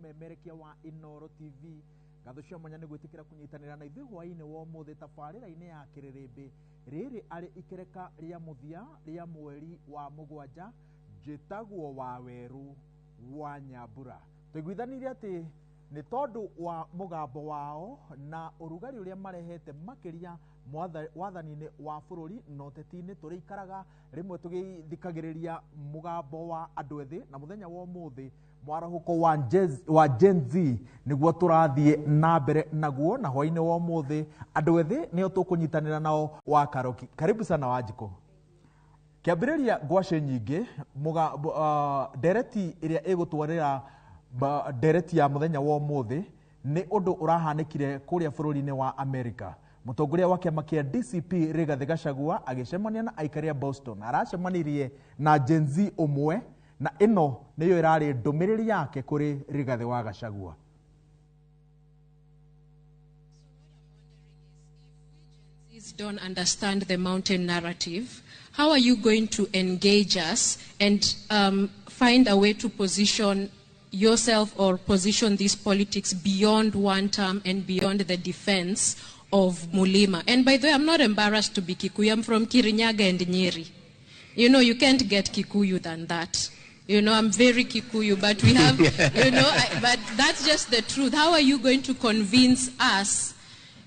memerekia wa Inoro TV gathucio mwanya ni gwitikira kunyitanira na ithu hwaini wo muthe tabarira-ini ya Kirirembe riri ari ikereka ria muthia ria mweri wa mugwanja njitagwo wa Weru wa Nyambura. Twiguithanirie ati ni tondu wa mugambo wao na urugari uria marehete makiria wathani-ini wa bururi na uteti-ini turikaraga rimwe tugithikagiriria mugambo wa andu ethi na muthenya wa umuthi mwarahuko wa Gen Z niguo turathie na mbere naguo na hwaini wa umuthi andu ethi nio tukunyitanira nao wa Karoki. Karibu sana Wanjiko. Kiambiriria ngwace nyingi dereti iria igutwarira dereti ya muthenya wa umuthi ni undu urahanikire kuria bururi-ini wa America. Mutongoria wa kiama kia DCP Rigathi Gachagua agicemania na aikari a Boston aracemanirie na Gen Z umwe na ino niyo irari ndumiriri yake kuri Rigathi wa Gachagua. Don't understand the mountain narrative, how are you going to engage us and find a way to position yourself or position these politics beyond one term and beyond the defense of Mulima? And by the way, I'm not embarrassed to be Kikuyu. I'm from Kirinyaga and Nyeri. You know, you can't get Kikuyu than that. You know, I'm very Kikuyu, but we have, you know, but that's just the truth. How are you going to convince us?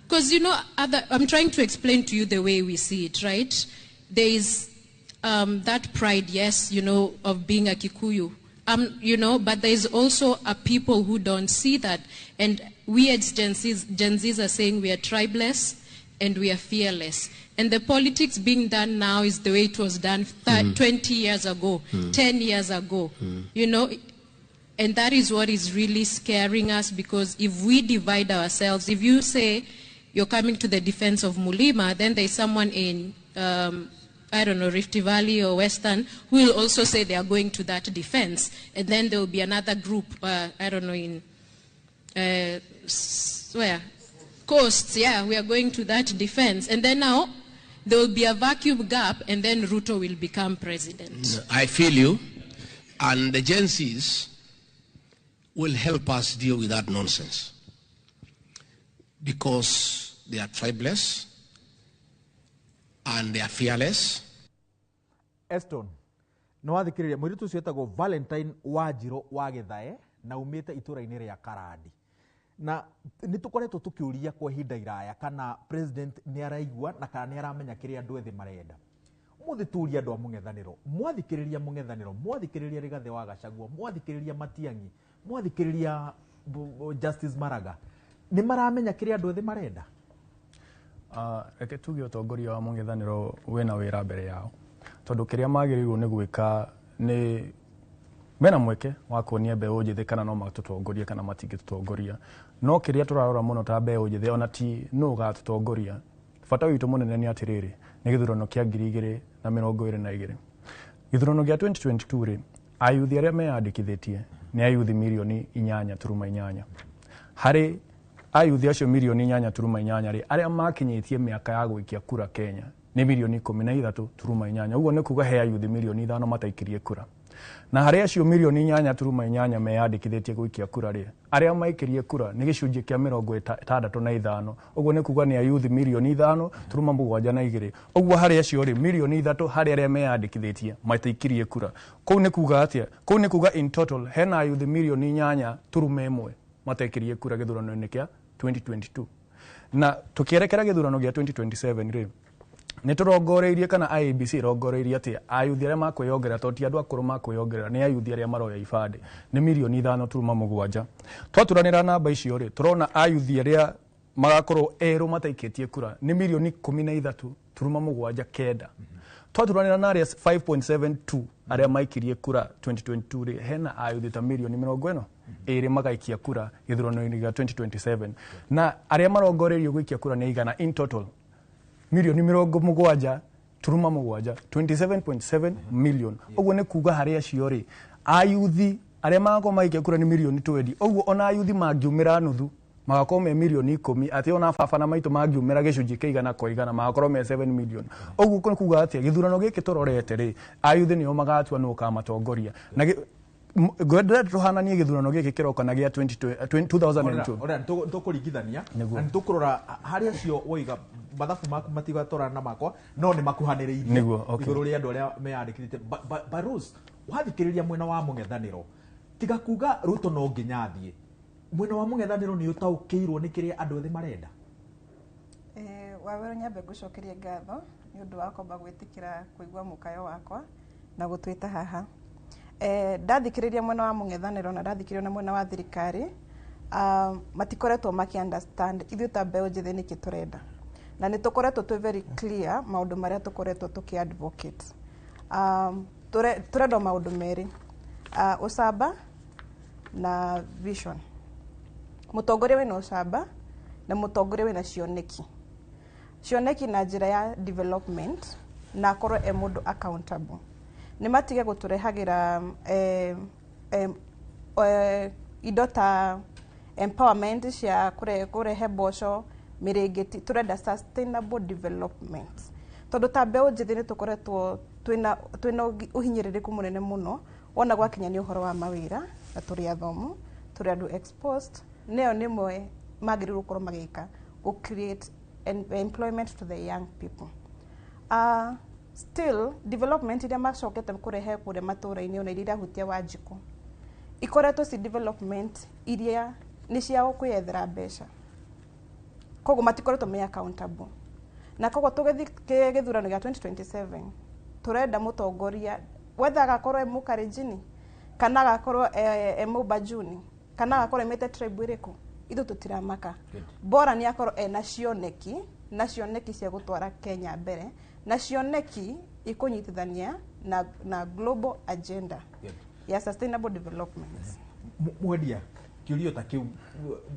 Because, you know, I'm trying to explain to you the way we see it, right? There is that pride, yes, you know, of being a Kikuyu. You know, but there is also a people who don't see that. And we as Gen Zs are saying we are tribeless and we are fearless. And the politics being done now is the way it was done 20 years ago, 10 years ago, you know. And that is what is really scaring us, because if we divide ourselves, if you say you're coming to the defense of Mulima, then there's someone in, I don't know, Rift Valley or Western, who will also say they are going to that defense. And then there will be another group, I don't know, in, where? Coasts, yeah, we are going to that defense. And then now, there will be a vacuum gap, and then Ruto will become president. I feel you, and the Gen Zs will help us deal with that nonsense, because they are tribeless, and they are fearless. Eston, no athikiriria mwiritu ucio etagwo Valentine Wanjiro wa Githae na umite itura-ini ria Karandi. Na nitukoretwo tukiuria kwa ihinda iraya kana president ni araigua na kana ni aramenya kiria andu ethi marenda. Muthi turia andu a mung'ethaniro, mwathikiriria mung'ethaniro, mwathikiriria Rigathi wa Gachagua, mwathikiriria Matiang'i, mwathikiriria Justice Maraga, ni maramenya kiria andu ethi marenda? Reke tuge utongoria wa mung'ethaniro wina wira mbere yao, tondu kiria magirirwo ni gwika ni mena mweke wa kuonia mbeũ njĩthĩ kana no matutongoria kana matingĩtutongoria. No kiria turarora muno ta mbeũ njĩthĩ ona ti no gatutongoria. Bata witũ munene ni atiriri ni githurano kia 2022. Githurano gia 2022 ri ayuthi aria meyandikithitie ni ayuthi milioni 8.8. Hari ayuthi acio milioni 8.8 ri aria makinyitie miaka ya gwikia kura Kenya ni milioni 13.8. Uguo ni kuga he ayuthi milioni 5 mataikirie kura. Na hari acio milioni 8.8 meyandikithitie gwikia kura ri aria maikirie kura ni gicunjĩ kia 65. Uguo ni kuga ni ayuthi milioni 5.72. Uguo hari acio ri milioni 3 hari aria meyandikithitie mataikirie kura. Kou ni kuga atia? Kou ni kuga in total hena ayuthi milioni 8.1 mataikirie kura githurano-ini kia 2022. Na tukierekera githurano gia 2027 ri niturongoreirie kana IEBC rongoreirie ati ayuthi aria makwiyongerera toti andu akuru makwiyongerera ni ayuthi aria maroya ibande ni milioni 5.7. Twaturanira namba icio ri turona ayuthi aria magakorwo eru mataikitie kura ni milioni 13.7. Twaturanira na aria 5.72 aria maikirie kura 2022 ri hena ayuthi ta milioni 40 eri magaikia kura githurano-ini gia 2027. Na aria marongoreirio gwikia kura ni igana in total milioni 70.7, 27.7 million. Uguo ni kuga hari acio ri ayuthi aria magako maikia kura ni milioni 20. Uguo ona ayuthi mangiumira nuthu magakorwo me milioni 10 ati ona baba na maitu mangiumira gicunjĩ kia igana kwa igana magakorwo me 7 million. Uguo ni kuga ati githurano giki turorete ri ayuthi nio magatua no kamatongoria. Na gwendera tuhananie githurano giki kiroka na gia 2002 ora ntukuringithania na ntukurora haria cio woiga mathabu maku matigatorana na makwa no ni makuhaniriirie iguru ria andu aria meyandikithite Barus wathikiriria mwena wa mung'ethaniro tiga kuga Ruto no nginya thie mwena wa mung'ethaniro ni utaukirwo ni kiria andu othe marenda wawero nyambe gucokeria ngatho ni undu wa komba gwitikira kuigwa mukayo wakwa na gutwita haha ndathikiriria mwena wa mung'ethaniro na ndathikiriria na mwena wa thirikari matikoretwo maki understand ithu ta mbeo njithi niki turenda na ni tukoretwo twi very clear maundu maria tukoretwo tuki advocate turenda maundu meri usaba na vision mutongoria wina usaba na mutongoria wina cioneki na njira ya development na korwo e mundu accountable ni matige guturehagira indo ta empowerment cia kurehe mboco mirengeti turenda sustainable development tondu ta mbeu njithi ni tukoretwo twina uhinyiririku munene muno ona gwakinya ni uhoro wa mawira na turi athomu turi andu exposed neo nimwe magirirwo korwo magika go create employment to the young people still development iria macokete kurehe kure matura-ini ona iria hutia Wanjiku ikoretwo si development iria ni cia kwiyethera mbeca koguo matikoretwo me accountable na koguo tugithi githurano gia 2027 turenda mutongoria whether agakorwo e Mukalenjin kana agakorwo e Mubajuni kana agakorwo emete tribe iriku ithu tutiramaka bora ni akorwo e na cioneki cia gutwara Kenya mbere na cioneki ikunyitithania na global agenda ya sustainable development mwendia kiurio ta kiu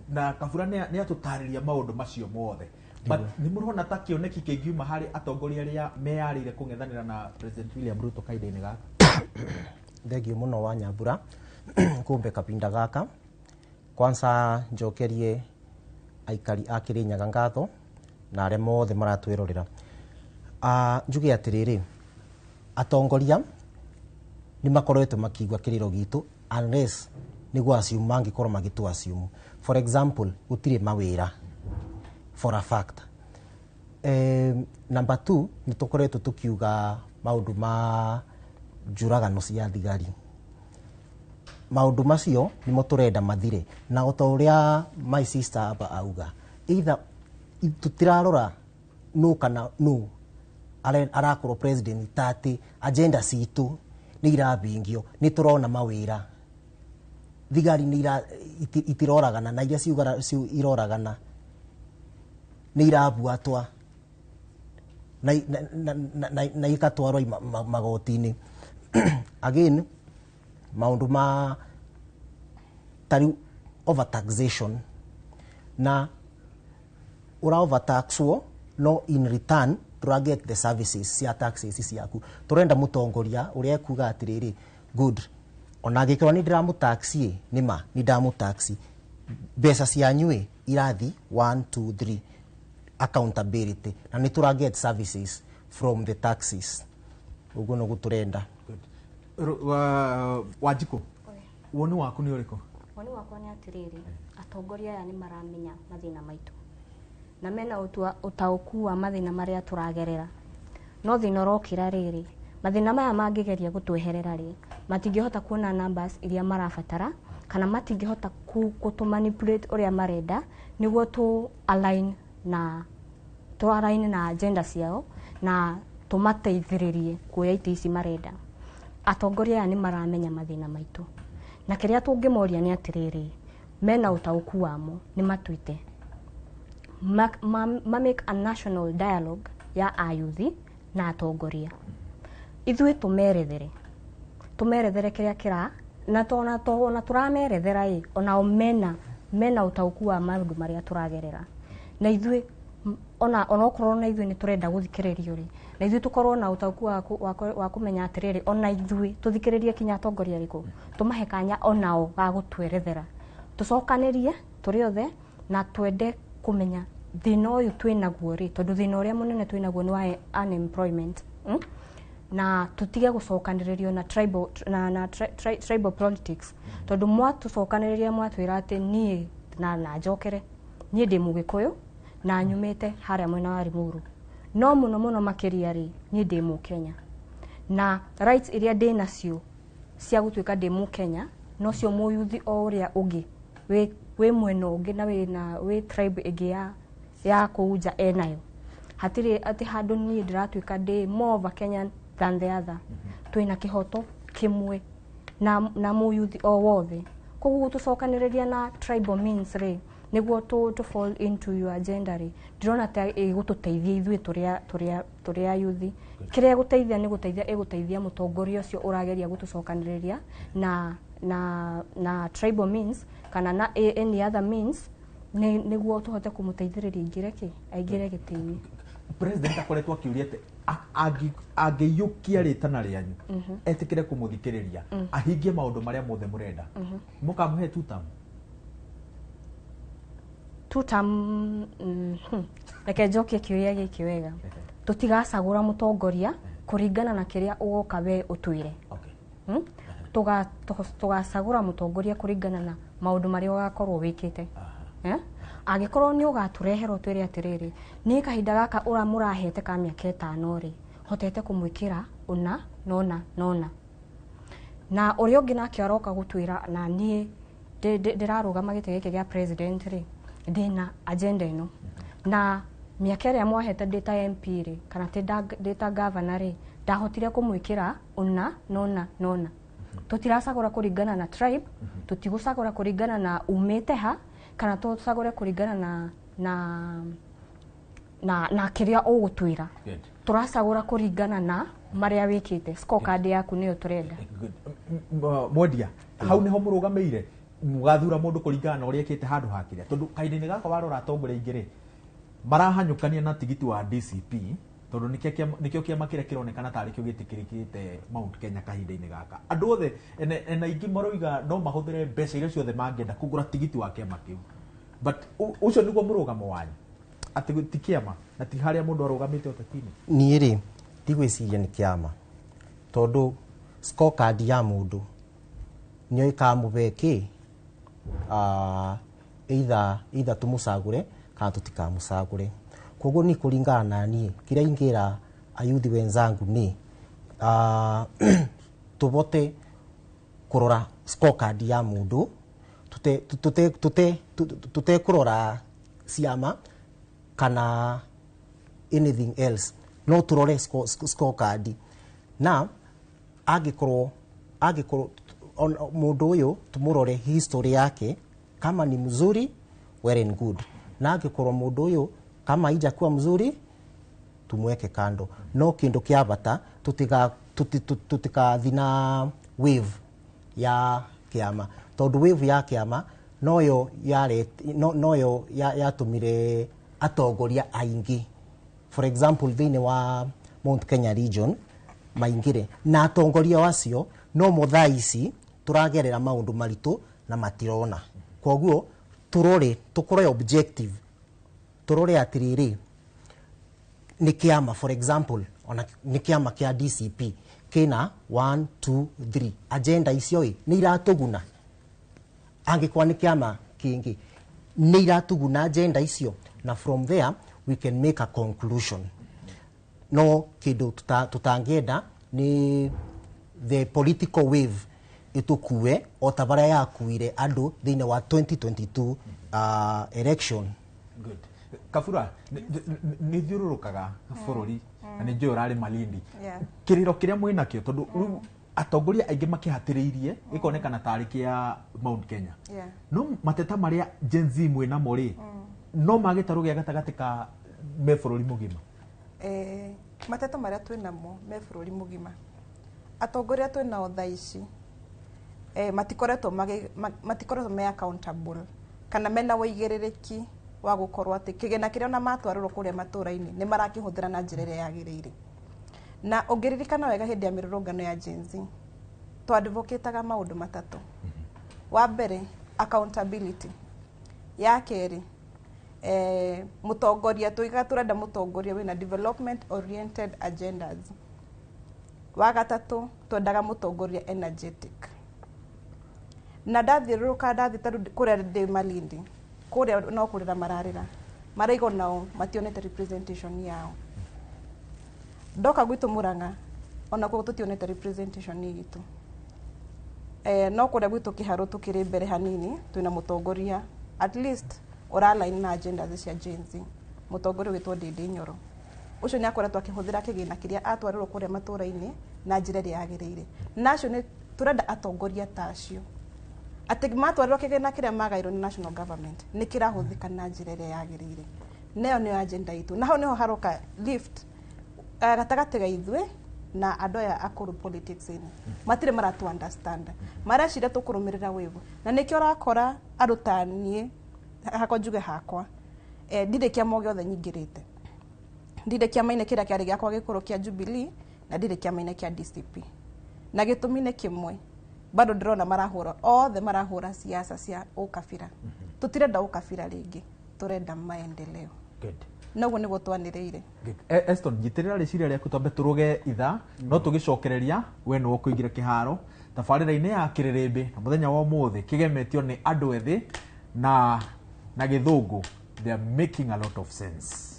na Kabura ni atutariria maundu macio mothe but ni murona ta kioneki kingiuma hari atongoria aria meyarire kung'ethanira na President William Ruto kaida-ini gaka thegio muno wa Nyambura kumbe kapinda gaka kwanza njokerie aikari a Kirinyaga ngatho na aria mothe maratwirorera njuge atiriri atongoria ni makoretwo makigwa kiriro gitu unless ni gwasio mangikorwo magitu assume for example gutire mawira for a fact number 2 ni tukoretwo tukiuga maundu ma njuragano cia thigari maundu macio ni mo turenda mathire na otoria my sister aba auga either tutirarora no kana no arakorwo president tati agenda citu ni irabingio ni turona mawira thigari ni itiroragana na iria ciugara iroragana ni irabuatwa na ikatwarwa magoti-ini again maundu ma tari overtaxation na ura overtaxwo no in return to get the services cia taxes ciaku turenda mutongoria uria kuga atiriri good ona gikirwa ni ndiramutaxi nima ni ndamutaxi mbeca cianyue irathi 1 2 3 accountability na ni tura get services from the taxes uguo no guturenda Wanjiku woni waku ni uriko woni wakwa ni atiriri atongoria aya ni maramenya mathina maitu na mena utauku wa mathina maria turagerera no thina rokira riri mathina maya mangigeria gutweherera ri matingihota kuona numbers iria marabatara kana matingihota kutu manipulate uria marenda niguo tu align na agenda ciao na tumateithiririe kuoya ite ici marenda atongoria aya ni maramenya mathina maitu na kiria tungimoria ni atiriri mena utauku wamo ni matwite make a national dialogue ya Ayuthi na atongoria ithuĩ tumerethere kiria kira na tona turamerethera ona mena utauku wa maundu maria turagerera na ithuĩ ona okorwo na ithuĩ ni turenda guthikiririo ri na ithuĩ tukorwo na utauku wa kumenya atiriri ona ithuĩ tuthikiririe kinya atongoria riku tumahe kanya onao ga gutwerethera tucokanirie turi othe na twende kumenya thina uyu twinaguo ri tondu thina uria munene twinaguo ni wa unemployment na tutige gucokaniririo na tribal politics tondu mwatucokaniriria mwatwira ati nie na njokere nie ndi Mugikuyu na nyumite haria mwena wa Limuru no muno makiria ri nie ndi Mukenya na rights iria ndi nacio cia gutwika ndi Mukenya no cio Muyuthi o uria ungi we mwena ungi na we tribe igi ya kuuja enayo hatiri ati handu nie ndiratwika ndi more of a Kenyan than the other twina kihoto kimwe na Muyuthi o wothe koguo tucokaniriria na tribal means ri niguo to fall into your agenda ri ndirona ta igututeithia ithui turia Ayuthi kiria guteithia ni guteithia mutongoria ucio urageria gutucokaniriria na tribal means kana na any other means niguo tuhote kumuteithiriria aingire gitini. President akoretwo akiuria ati angiyukia ritana rianyu etikire kumuthikiriria ahingie maundu maria mothe murenda mukamuhe tutam reke njokie kiuria giki wega tutigacagura mutongoria kuringana na kiria ugoka we utwire tugacagura mutongoria kuringana na maundu maria ugakorwo wikite agikorwo ni ugaturehera twire atiriri ni kahinda gaka ura murahete ka miaka 5 ri hotete kumwikira una nona na uria ungi nake aroka gutwira na nie ndirarugama gite giki gia president ri ndina agenda ino na miaka ria mwahete data MP ri kana data governor ri ndahotire kumwikira una nona tutiracagura kuringana na tribe tutigucagura kuringana na umete ha kana tucagure kuringana na kiria ugutwira turacagura kuringana na maria wikite scorecard yaku niyo turenda. Mwendia hau niho murugameire mugathura mundu kuringana na uria ekite handu hakiria tondu kainde-ini gaka warora atongoria ingire marahanyukania na tigiti wa DCP tondu nikio kiama kiria kironekana tari kio gitikirikite Mount Kenya kahinda-ini gaka andu othe na ingi maroiga no mahuthire mbeca iria ciothe mangenda kugura tigiti wa kiama kiu but ucio niguo murugamo wanyu ati ti kiama na ti haria mundu arugamite otetini nie ri tigwiciria ni kiama tondu scorecard ya mundu nyo ikamubeki either tumucagure kana tutikamucagure koguo ni kuringana na nie kiria ingira Ayuthi wenzangu ni tubote kurora scorecard ya mundu tute kurora ciama kana anything else no turore scorecard na agikorwo mundu uyu tumurore history yake kama ni mzuri well and good na agikorwo mundu uyu kama ija kuwa mzuri tumweke kando no kindu kia bata tutikathina wave ya kiama tondu wave ya kiama noyo yatumire atongoria aingi for example thiini wa Mount Kenya region maingire na atongoria wacio no muthaici turagerera maundu maritu na matirona koguo tukore objective turore atiriri ni kiama for example ona ni kiama kia DCP kina 1 2 3 agenda icio ni iratuguna angikwa ni kiama kingi ni iratuguna agenda icio na from there we can make a conclusion no kidu tutangenda ni the political wave itukue otabara ya kuire andu thine wa 2022 election. Good. Kafura ni thiururukaga bururi na ni njo urari Malindi kiriro kiria mwina kio tondu atongoria aingi makihatiriirie ikonekana tariki ya Mount Kenya no mateta maria Gen Z mwina mori no magitarugia gatagati ka me bururi mugima mateta maria twinamo me bururi mugima atongoria twinao thaici matikoretwo me accountable kana mena waigiririki wa gukorwo ati kigena kiria na matwariro kuria matura-ini ni marakihuthira na njira iria yagirire na ungiririkana wega hindi ya mirurungano ya Gen Z to advocateaga maundu matatu wa mbere accountability ya keri mutongoria tuiga turenda mutongoria wina development oriented agendas wa gatatu twendaga mutongoria energetic na ndathiũrũrũka ndathi kũrĩa ndĩ Malindi kũrĩa no kũrĩra mararĩra maraigo nao mationete representation yao ndoka gwitũ Mũrang'a ona kũu tũtionete representation yitũ no kũrĩa gwitũ Kĩharũ tũkĩrĩ mbere hanini twĩna mũtongoria at least ũralaini na agenda cia Gen Z mũtongoria witũ Ndĩndĩ Nyoro ucio nĩ akoretwo akĩhũthĩra kĩgĩna kĩrĩa atwarĩrwo kũrĩa matũũra-inĩ na njĩra ĩrĩa yagĩrĩire nacio nĩ tũrenda atongoria tacio atĩ matwarĩrwo kĩgĩna kĩrĩa magairwo nĩ national government nĩ kĩrahũthĩka na njĩra ĩrĩa yagĩrĩire nayo nĩyo agenda itũ na hau nĩho haroka lift gatagatĩ ga ithuĩ na andũ aya akũrũ politics-inĩ matirĩ maratu understand mareciria tũkũrũmĩrĩra wĩvu na nĩkĩo ũrakora andũ ta niĩ hakwa njuge hakwa ndirĩ kĩama gĩothe nyingĩrĩte ndirĩ kĩama-inĩ kĩrĩa kĩarĩ gĩakwa gĩkũrũ kĩa Jubilee na ndirĩ kĩama-inĩ kĩa DCP na gĩtũmi nĩ kĩmwe bado ndĩrona marahũra siasa cia ũkabira tũtirenda ũkabira rĩngĩ tũrenda maendeleo noguo nĩguo twanĩrĩire Eston njitĩrĩra rĩciria rĩaku twambe tũrũge itha no tũgĩcokereria we nĩwe ũkũingĩra kĩharo tabarĩra-inĩ ya kĩrĩrĩmbĩ na mũthenya wa ũmũthĩ kĩgemetio nĩ andũ ethĩ na gĩthũngũ they are making a lot of sense.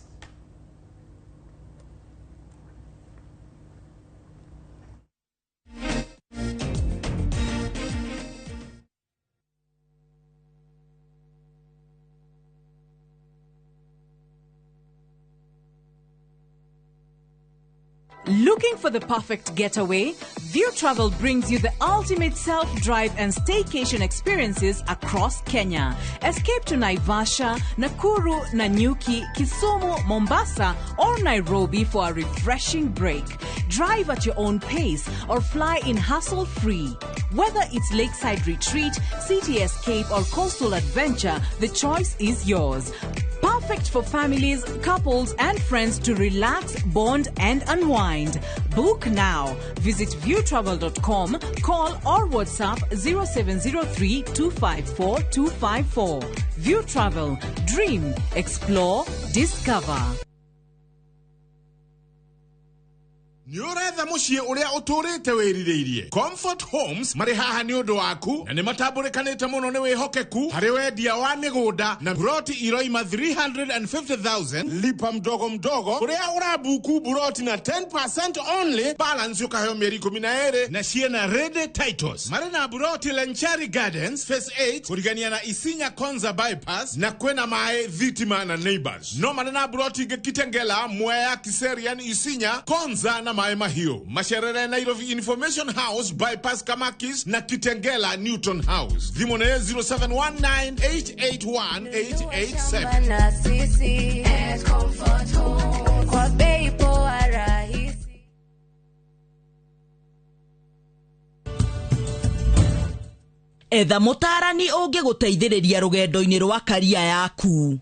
Looking for the perfect getaway? View Travel brings you the ultimate self-drive and staycation experiences across Kenya. Escape to Naivasha, Nakuru, Nanyuki, Kisumu, Mombasa, or Nairobi for a refreshing break. Drive at your own pace or fly in hassle-free. Whether it's lakeside retreat, city escape, or coastal adventure, the choice is yours. Perfect for families, couples, and friends to relax, bond, and unwind. Book now. Visit viewtravel.com, call or WhatsApp 0703 254 254. View Travel. Dream, explore, discover. Nĩũretha mũciĩ ũrĩa ũtũrĩte wĩrirĩirie. Comfort Homes marĩ haha nĩ ũndũ waku na nĩ matambũrĩkanĩte mũno nĩ wĩhokeku harĩ wendia wa mĩgũnda na buroti iroima 350,000 lipa mdogo mdogo ũrĩa ũrabuku buroti na 10% only balance ũkaheo mĩeri 12 na ciena ready titles. Marĩ na buroti Lenchari Gardens Phase 8 kũrigania na Isinya Konza bypass na kwena mae Thitima na Neighbors. No marĩ na buroti ingĩ Kitengela, Mwea, Kiserian, Isinya, Konza na Mae Mahio. Masharere Nairobi Information House bypass Kamakis na Kitengela Newton House. Dhimone 0719881887. Etha mũtarani ũngĩgũteithĩrĩria rũgendo-inĩ rwa career yaku.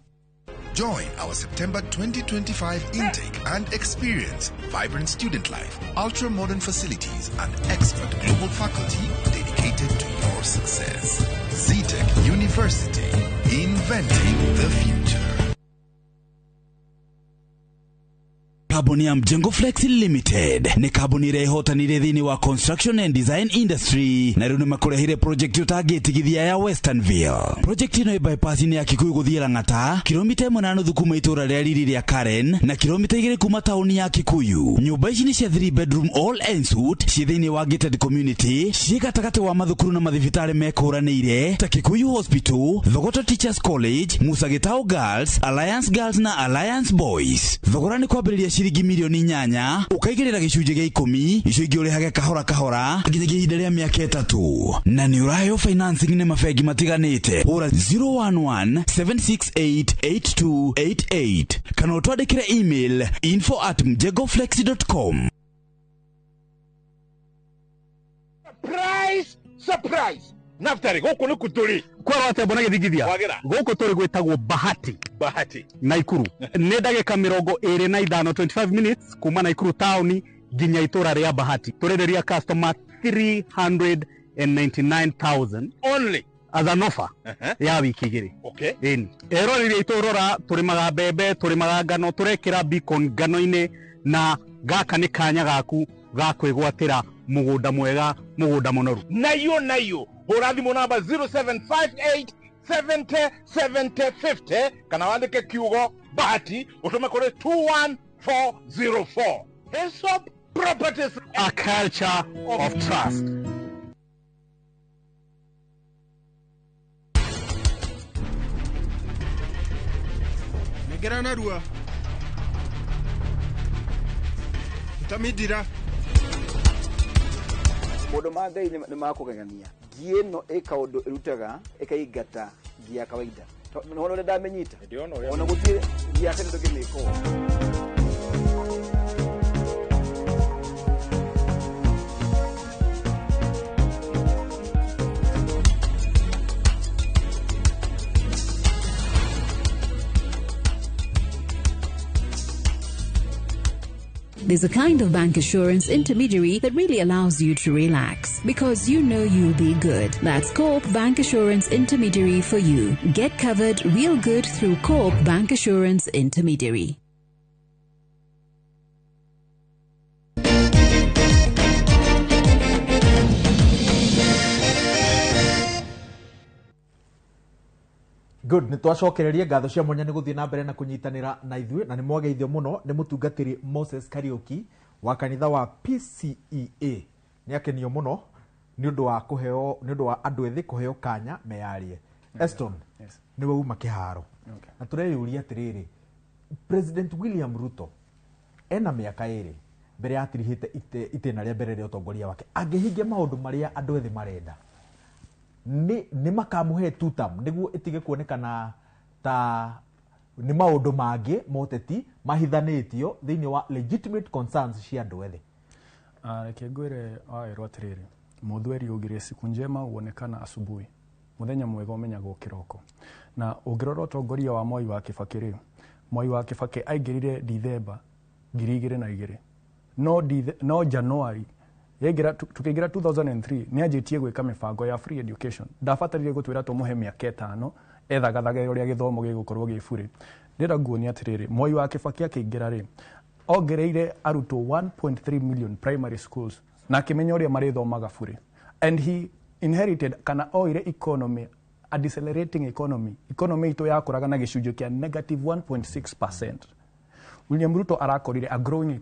Join our September 2025 intake and experience vibrant student life, ultra-modern facilities, and expert global faculty dedicated to your success. ZTech University, inventing the future. Kabuni ya Mjengo Flex Limited ni kabuni irehotanire thini wa construction and design industry na rĩu nĩmakũrehire project ũtangĩtigithia ya Westernville. Project ĩno bypass ni ya Kikuyu gũthiĩ Lang'ata, kilomita 1.5 kuma itũra rĩa Riri rĩa Karen na kilomita 2 kuma tauni ya Kikuyu. Nyũmba ici ni cia 3 bedroom all ensuite ciĩ thĩinĩ wa gated community, ciĩ gatagatĩ wa mathukuru na mathibitarĩ mekũranĩire ta Kikuyu Hospital, Thogoto Teachers College, Musa Gitau Girls, Alliance Girls na Alliance Boys. Thogora ni kwambĩrĩria shiringi milioni 8 ukaigĩrĩra gĩcunjĩ gĩa 10 icio ingĩ ũrĩhage kahora kahora nginya ihinda rĩa mĩaka 3 na nĩ ũraheo financing nĩ mabengi matiganĩte. Hũra 011-768-8288 kana ũtwandĩkĩre email info@mjegoflex.com. Surprise! Naftari gũkũ nĩ kuturi kwa wate mbona gĩthigithia gũkũ tũrĩ gwĩtagwo Bahati Naikuru nĩ ndagĩka 25 25 minutes kuma Naikuru town nginya itũra rĩa Bahati tũrenderia customer 399,000 only as an offer ya wiki igĩrĩ. Okay. Ero rĩrĩa itũrora tũrĩmaga mbembe tũrĩmaga ngano tũrekĩra beacon ngano-inĩ na gaka nĩ kanya gaku ga kwigwatira mugunda mwega mugunda munoru nayo hura thimu namba 0758 70 70 50 kana wandike kiugo bahati utume kuri 21404. Hillsop Properties, a culture of trust. Negera narua tamidira mundu ma ngai ni makugegania ngie no ikaundu irutaga ikaingata ngia kawaida no ndamenyita ona gutire ngia tene ndogimiko. There's a kind of bank assurance intermediary that really allows you to relax because you know you'll be good. That's Coop Bank Assurance Intermediary for you. Get covered real good through Coop Bank Assurance Intermediary. Good, ni twacokereria ngatho cia mwanya ni guthie na mbere na kunyitanira na ithuĩ na ni mwageithio muno ni mutungatiri Moses Kariuki wa kanitha wa PCEA. Ni akenio muno ni undu wa kuheo ni undu wa andu ethi kuheo kanya meyarie. Eston, ni we uma kiharo. Na tureyuria atiriri, President William Ruto ena miaka iri mbere ya atirihite itena ria mbere ria utongoria wake angihingia maundu maria andu ethi marenda ni makamuhe tutam niguo itige kuonekana ta ni maundu mangi moteti mahithanitio thiini wa legitimate concerns cia andu ethi. Reke ngwire aero atiriri, muthweri ugire siku njema uonekana asubuhi, muthenya mwega umenyagwo kiroko. Na ungirora utongoria wa Mwai wa Kibaki ri, Mwai wa Kibaki aingirire December 2002 no January yegira tukigira 2003 ni ajitie gwika mibango ya free education. Ndabatarire gutwira tumuhe miaka 5 ethagathage uria githomo gigukorwo gifuri. Ndira nguonia atiriri, Mwai wa Kibaki akiingira ri ongereire arutwo 1.3 million primary schools na kimenya uria marithomaga bure, and he inherited kana oire economy, a decelerating economy itu yakuraga na gicunjio kia -1.6%. William Ruto arakorire a growing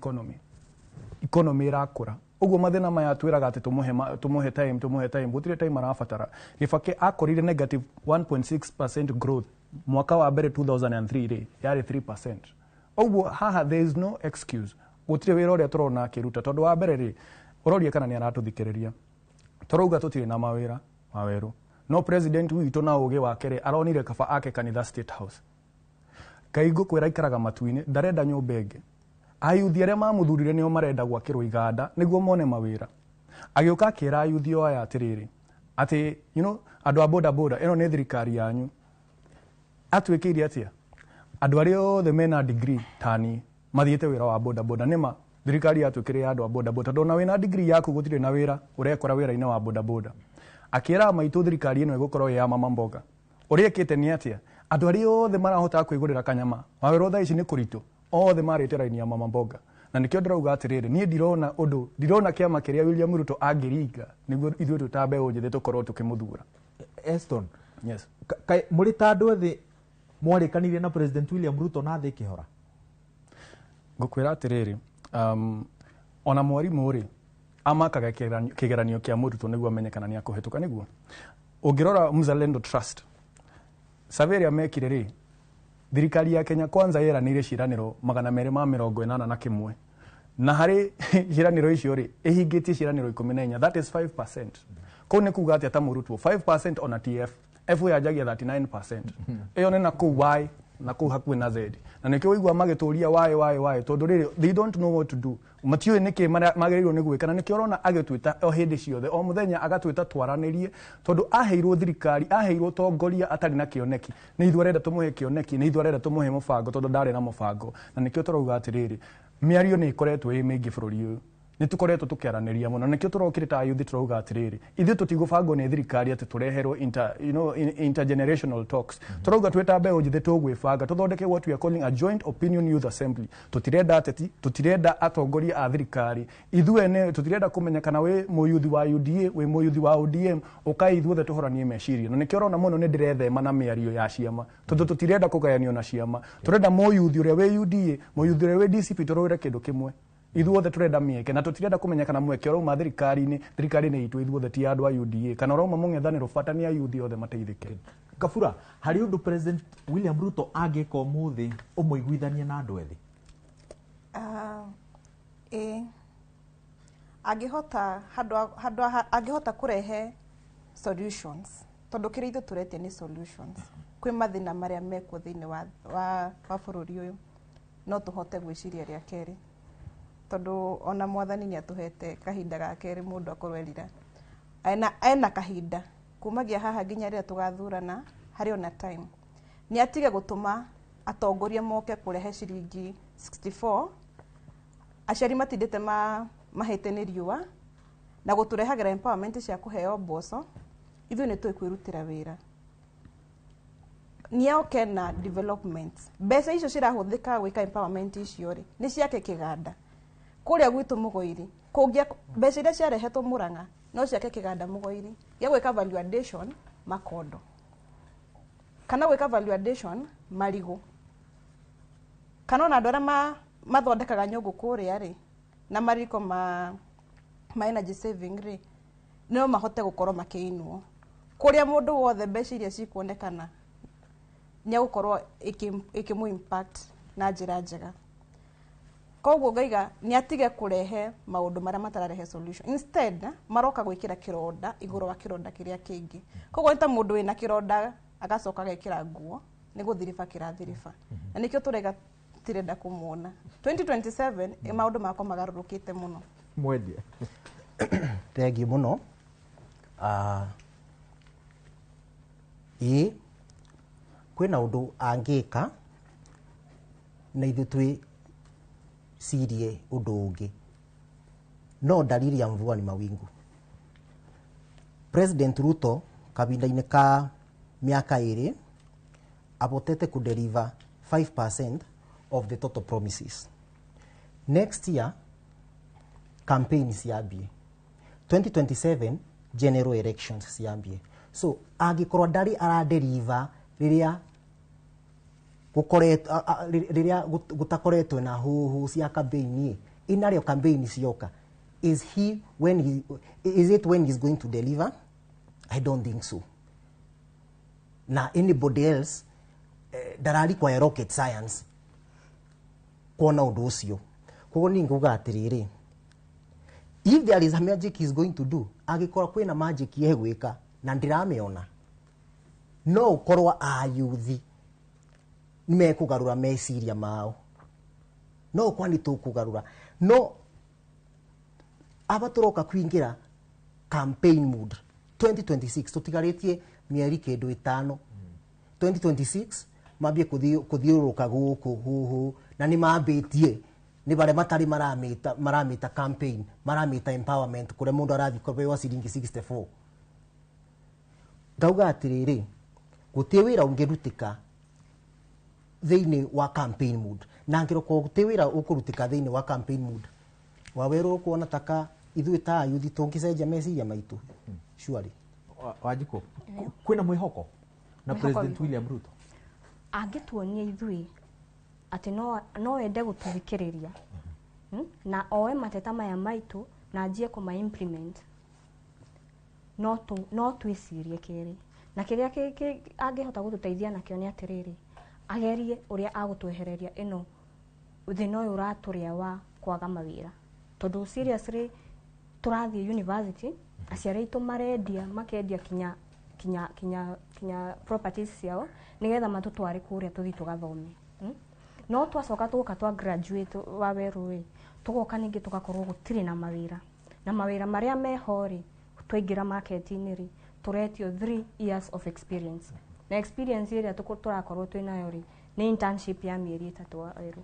economy irakura. Uguo mathina maya twiraga ati tumuhe time gutire time arabatara. Kibaki akorire -1.6% growth mwaka wa mbere 2003 ri yari 3%. Uguo haha there is no excuse gutire wira uria turona akiruta tondu wa mbere ri uroria kana ni aratuthikiriria turauga tutire na mawira maweru no president witu na uge wake ri aronire kaba ake kanitha State House kaigo kwira ikaraga matuine ndarenda nyumba ingi. Ayuthi aria mamuthurire nio marenda gwakirwo iganda niguo mone mawira. Agioka akira ayuthi aya atiriri ati andu a boda boda eno ni thirikari yanyu atwikire atia andu aria othe mena degree tani mathiete wira wa boda boda nima thirikari yatwikire andu a boda boda ndona wina degree yaku gutire na wira urekora wira-ini wa boda boda. Akira maitu thirikari ino igukorwo ya mama mboga uria kite ni atia andu aria othe marahota kwigurira kanyama mawira thaa ici ni kuritu othe marite raini ya mama mboga. Na nikio ndirauga atiriri ni ndirona kiama kiria William Ruto angiringa niguo ithuĩ tutambe unjithe tukorwo tukimuthura. Eston, yes, muri ta andu ethi mwarikanire na President William Ruto na thi kihora? Ngukwira atiriri, ona mwarimu ri amakaga kigeranio kia muruto niguo amenyekana ni akuhituka niguo. Ungirora Mzalendo Trust saveria mekire ri thirikari ya Kenya Kwanza yeranire ciraniro 281 na hari ciraniro icio ri ihingitie ciraniro 14, that is 5%. Ko ne kuga ati atamurutwo 5% on a TF F yajagia 39%. Eyo ne na ku Y na ku hakwe na Z. Na nikio igwa magituria why tondu riri they don't know what to do. Matiyo niki magerirwo ni gwika na nikio rona agitwita o hindi ciothe o muthenya agatwita twaranirie tondu aheirwo thirikari aheirwo tongoria atari na kioneki. Ni ithu arenda tumuhe kioneki, ni ithu arenda tumuhe mubango tondu ndari na mubango. Na nikio turauga atiriri miario ni ikoretwo i mingi bururi uyu nä tå koretwo tå kä aranä må no nä kä o tå rokä rä ta Ayuthi tå rauga atä rä rä ithuä tå tigåbangwo nä thirikari atä tå reherwo intergenerational talks tå rauga twä ta mbeå njithä tå gwä banga tå thondeke what we are calling a joint opinion youth assembly tå tirenda ateti tå tirenda atongoria a thirikari ithuä ene tå tirenda kå menya kana wä må yuthi wa UDA wä må yuthi wa ODM å ka ithuothe tå horanie meciria na nä kä o rona må no nä ndä rethema na mä ario ya ciama tondå tå tirenda kå gayanio na ciama tå renda må yuthi å rä a wä UDA må yuthi å rä a wä DCP tå rå ä re kä ndå kä mwe ithuothe turenda mieke na tutirenda kumenya kana mweke urauma thirikari-inĩ itu ithuothe ti andu a UDA kana urauma mũng'ethanĩro bata nĩ Ayuthi othe mateithĩke. Kabura, hari undu President William Ruto angĩka ũmũthĩ ũmũiguithanie na andũ ethĩ? Angĩhota kurehe solutions tondu kĩrĩa ithuĩ tũretia nĩ solutions kwĩ mathĩna marĩa mekuo thĩinĩ wa bũrũri ũyũ no tũhote gwĩciria rĩa kerĩ tondu ona mwathani nĩ atũhete kahinda ga kerĩ mũndũ akorwo erira ena kahinda kumagia haha nginya rĩrĩa tũgathurana harĩ ona time nĩ atige gũtũma atongoria moke kũrehe ciringi 64 aciari matindĩte mahĩte nĩ riũa na gũtũrehagĩra empowerment cia kũheo mboco ithuĩ nĩ twĩkwĩrutĩra wĩra nĩ oke na development mbeca icio cirahũthĩka gwĩka empowerment icio rĩ nĩ ciake kĩganda kũrĩa gwitũ Mũgũiri kũngĩa mbeca iria ciarehetwo Mũrang'a no ciake kĩganda Mũgũiri gĩa gwĩka value addition Makondo kana gwĩka value addition Marigũ kana ona andũ arĩa mathondekaga nyũngũ kũrĩa rĩ na mariko ma energy saving rĩ no mahote gũkorwo makĩinwo kũrĩa mũndũ wothe mbeca iria cikuonekana nĩ gũkorwo ikĩmũ impact na njĩra njega. Koguo ngaiga nĩ atige kũrehe maũndũ marĩa matararehe solution instead maroka gwĩkĩra kĩronda igũrũ wa kĩronda kĩrĩa kĩngĩ. Koguo nĩ ta mũndũ wĩna kĩronda agacoka agekĩra nguo nĩ gũthiriba kĩrathiriba na nĩkĩo tũrega tirenda kũmuona 2027 maũndũ makwa magarũrũkĩte mũno. Mwendie thengiũ mũno kwĩna ũndũ angĩka na ithuĩ twĩcirie ũndũ ũngĩ no dalili ya mvua ni mawingu. President Ruto kabinda-inĩ ka miaka ĩrĩ abotete kudeliver 5% of the total promises. Next year campaign ciambie 2027 general elections ciambie so angĩkorwo ndari aradeliver rĩrĩa gutakoretwo na huhu cia campaign inario campaign cioka is it when he's going to deliver? I don't think so. Na anybody else darari kwa rocket science kuona ũndũ ũcio koguo nĩ nguga atĩrĩrĩ if there is a magic he's going to do agĩkorwo kwĩna magic egwĩka na ndiramĩona no ũkorwo Ayuthi nimekũgarũra meciria mao no kwani tũkũgarũra no aba tũroka kwingĩra campaign mood 2026 tũtigarĩtie mĩeri kĩndũ ĩtano 2026 mambie kũthiũrũrũka gũkũ huhu na nĩ mambĩtie nĩ barĩa matarĩ maramĩta campaign maramĩta empowerment kũrĩa mũndũ arathi kũbeo ciringi 64 ngauga atĩrĩrĩ gũtirĩ wĩra ũngĩrutĩka thĩinĩ wa campaign mood na ngĩroko gũtirĩ wĩra ũkũrutĩka thĩinĩ wa campaign mood wawerwo kuona taka ithuĩ ta Ayuthi tũngĩcenjia meciria maitũ surely. Wanjikũ kwĩna mwĩhoko na President William Ruto angĩtuonia ithuĩ atĩ no ende gũtũthikĩrĩria na oe mateta maya maitũ na anjie kũma implement no twĩcirie kerĩ na kĩrĩa angĩhota gũtũteithia nakĩo nĩ atĩrĩrĩ agerie ũrĩa agũtwehereria ĩno thĩna ũyũ ũratũrĩa wa kwaga mawĩra tondũ seriously tũrathiĩ university aciari aitũ marendia makendia kinya properties ciao nigetha matũtware kũrĩa tũthiĩ tũgathome no twacoka tũgoka twa graduate wa werũ tũgoka ningĩ tũgakorwo gũtirĩ na mawĩra marĩa meho rĩ twaingĩra market-inĩ rĩ tũretio 3 years of experience na experience ĩrĩa tũrakorwo twĩnayo rĩ nĩ internship ya mĩeri 3 werũ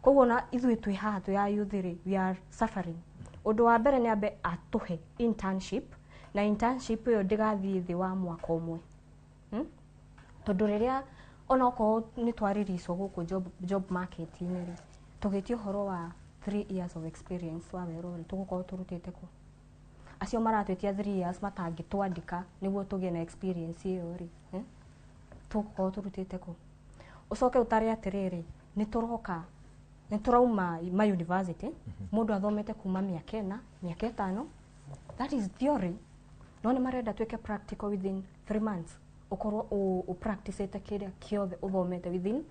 koguo na ithuĩ twĩ haha twĩ Ayuthi rĩ we are suffering undu wa mbere ni ambe atuhe internship na internship yo ndigathie thi wa mwaka umwe tondu riria ona ko ni twaririso guku job market ini ri tugitio horo wa 3 years of experience wa wero ri tugukorwo turutite ku acio maratwetia 3 years matangitwandika niguo tugie na experience iyo ri tugukorwo turutite ku ucoke utare atiriri ni turauma ma university mundu athomete kuma miaka 4 miaka 5 that is theory no ni marenda tweke practical within 3 months ukorwo u practice ite kiria kiothe uthomete within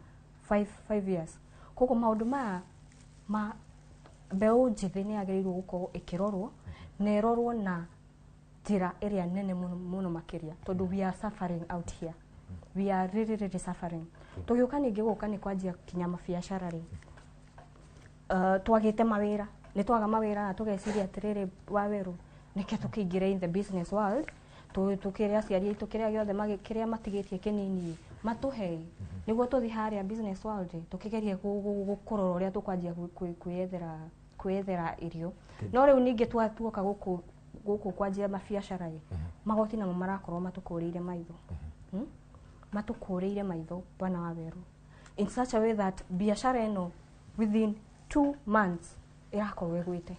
5 years koko maundu ma beo jithi ni agirirwo gukorwo ikirorwo na irorwo na tira area nene muno makiria tondu we are suffering out here we are really suffering tugiuka ningi guka ni kwanjia kinya mabiacara ri twagite mawira ni twaga mawira na tugeciria atiriri wa weru nike tukiingira in the business world tukiria aciari tukiria giothe magikiria matigitie kinini matuhe niguo tuthi haria business world tukigerie gukurora uria tukwanjia kwiyethera irio no riu ningi twatuoka guku kwanjia mabiacara magoti namo marakorwo matukuriire maitho matukuriire maitho bwana wa weru in such a way that biashara eno within 2 months irakorwo igwite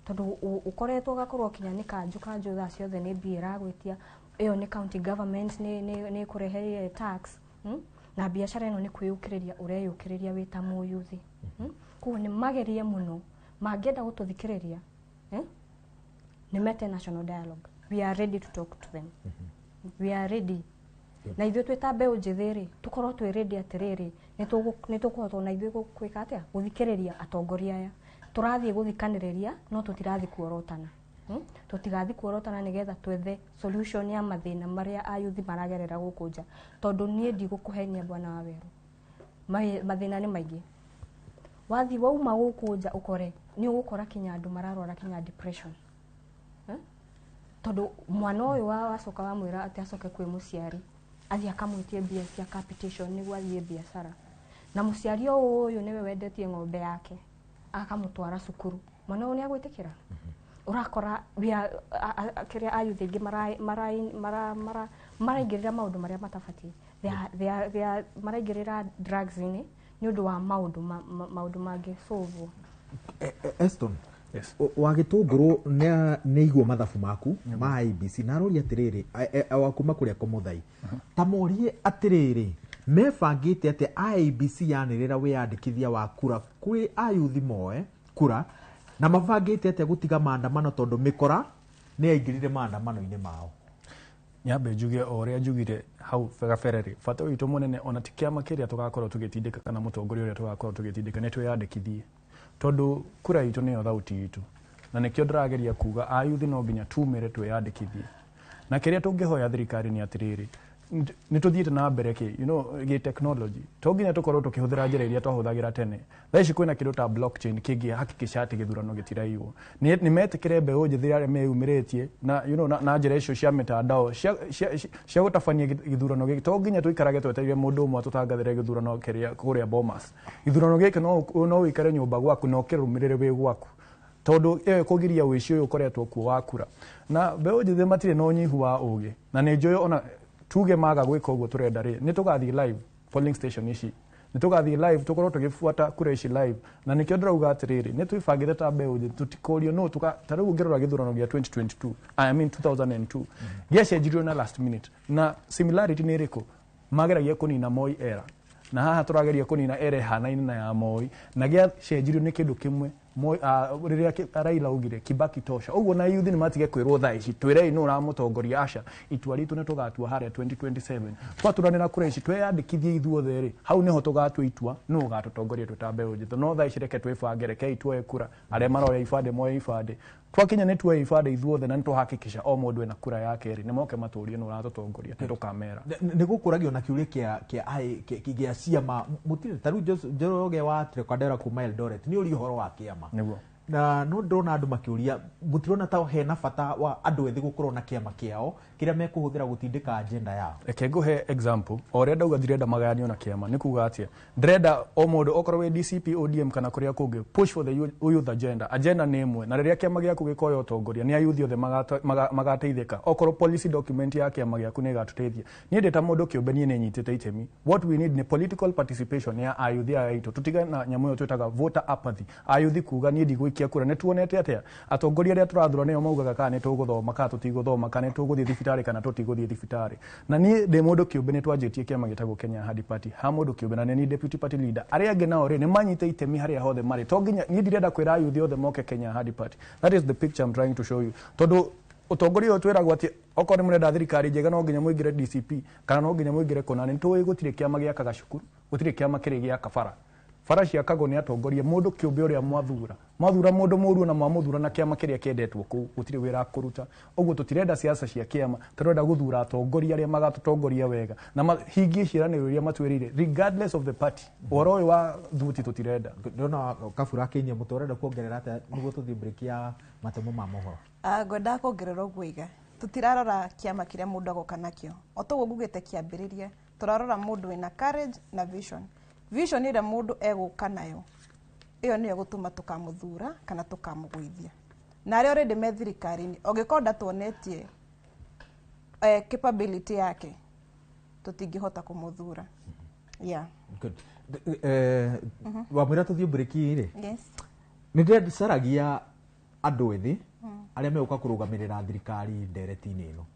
tondu ukoretwo gakorwo kinya ni kanju tha ciothe ni biera gwitia iyo ni county government ni kureheria tax na biashara eno ni kwiyukiriria ureyukiriria wita muyuthi kuo ni magerie muno mangenda gututhikiriria ni mete national dialogue we are ready to talk to them we are ready na ithuĩ twĩta mbeũ njĩthĩ rĩ tukorwo twĩ ready atiriri ni tukorwo na ithuĩ gwĩka atia guthikiriria atongoria aya turathie guthikaniriria no tutirathi kuorotana tutigathi kuorotana nigetha twethe solution ya mathina maria ayuthi maragerera gukunja tondu nie ndigukuhenia bwana wa weru mathina ni maingi wathi wauma gukunja ukore ni ugukora kinya andu mararwara kinya depression tondu mwana uyu wacoka wa mwira ati acoke kwi muciari athi akamwitie mbia cia capitation niguo athie biashara na muciari uyu niwe wendetie ng'ombe yake akamutwara cukuru mwana uyu ni agwitikira urakora kiria ayuthi ingi maraingirira maundu maria matabatie they are maraingirira drugs ni undu wa maundu mangi solve Eston wagitunguru ni igwo mathabu maku ma IBC na rori atiriri wakuma kuria komuthai tamorie atiriri mebangite ati IBC yanirira wiyandikithia wa kura kuri ayuthi moe kura na mabangite ati gutiga maandamano tondu mikora ni aingirire maandamano-ini mao nyambe njuge oria njugire hau gabereri bata witu munene ona tikiama kiria tugakorwo tugitindika kana mutongoria uria tugakorwo tugitindika ni twiyandikithie tondu kura itu niyo thauti itu na nikio ndirageria kuga ayuthi no nginya tumire twiyandikithie na kiria tungihoya thirikari ni atiriri ni tuthiite na mbere ki technology to nginya tukorwo tukihuthira njira iria twahuthagira tene thaici kwina kindu ta blockchain kingi hakikisha ati githurano gitiraiywo ni metikire mbeũ njĩthĩ aria meyumiritie na na njira icio cia mitandao cia gutabania githurano giki to nginya tuikarage twetereire mundu umwe tutangathire githurano kuria Bomas githurano giki no wikare nyumba gwaku no kirumirire wi gwaku tondu kugiria wici uyu ukoretwo kuo wa kura na mbeũ njĩthĩ matire no nyihu wa ugi na ni njoyo ona tuge maga gwika uguo turenda ri ni tugathie live polling station ici ni tugathie live tukorwo tugifuata kura ici live na nikio ndirauga atiriri ni twibangite ta mbeũ njĩthĩ tutikorio no tariu ngirora githurano gia 2022 I mean 2002 giacenjirio na last minute na similarity ni iriku mageragia kunina Moi era na haha turageria kunina era hanaine na ya Moi na giacenjirio ni kindu kimwe riria Raila ugire Kibaki tosha uguo na youth ni matige kwirwo thaa ici twirei no ramutongoria aca itua ritu ni tugatua haria 2027 twaturanira kura ici tweyandikithie ithuothe ri hau niho tugatua itua no ugatutongoria twita mbeũ njĩthĩ no thaa ici reke twibangire reke itue kura aria maroya ibande moya ibande twakinya ni tuoya ibande ithuothe na nituhakikisha o mundu ena kura yake ri ni moke maturie no uratutongoria tukamera ni gukuragio na kiuria kia ciama mutire taru Njoroge wa Tribalism kuma Eldoret ni uri horo wa kiama na no ndona andu makiuria mutirona ta hena bata wa andu ethi gukorwo na kiama kiao kiria mekuhuthira gutindika agenda yao. Reke nguhe example oria ndauga ndirenda magayanio na kiama ni kuga atia ndrenda o mundu okorwo we DCP ODM kana kuria kungi push for the youth agenda ni imwe na riria kiama giaku gikoya utongoria ni ayuthi othe magateithika okorwo policy document ya kiama giaku ni gatuteithia ni ndeta mundu kiumbe ni nyitite itemi. What we need ni political participation ya ayuthi aitu tutiga na nyamu yo twitaga voter apathy. Ayuthi kuga ni ndigwikia kura ne tuonete atia atongoria ria turathura ne maugaga kana ni tuguthoma kana tutiguthoma kana ni tuguthie thibitari kana tutiguthie thibitari na ni de mundu kiumbe ni twanjitie kiama gitagwo Kenya Hard Party ha mundu kiumbe na ni deputy party leader aria ange nao ri ni manyite itemi haria hothe mari to nginya ni ndirenda kwira ayuthi othe moke Kenya Hard Party. That is the picture I'm trying to show you. Tondu utongoria twiragwo ati okorwo ni murenda thirikari njega no nginya muingire DCP kana no nginya muingire kona ni tuwi gutire kiama giaka gacukuru gutire kiama kiri gia kabara bara cia kago ni atongoria mundu kiumbe uria mwathura mundu muru na mwamuthura na kiama kiria kiendetwo ku gutire wira kuruta uguo tutirenda siasa cia kiama turenda guthura atongoria aria magatutongoria wega na hingi ciraniro iria matwirire regardless of the party oro wa thuti tutirenda ndona kabura kinyia mutorenda kuongerera ata niguo tuthie break ya matemo ma mohoro ngwenda kuongerera guiga tutirarora kiama kiria mundu agoka nakio otoguo ngugite kiambiririe turarora mundu wina courage na vision. Vision ira mundu eguka nayo iyo niyo gutuma tukamuthura kana tukamugwithia na ari already me thirikari-ini ongikonda tuonetie capability yake tutingihota kumuthura. Yeah, good. Wamwira tuthie break iri. Yes, ni ndicaragia andu ethi aria meuka kurugamirira thirikari ndereti-ini ino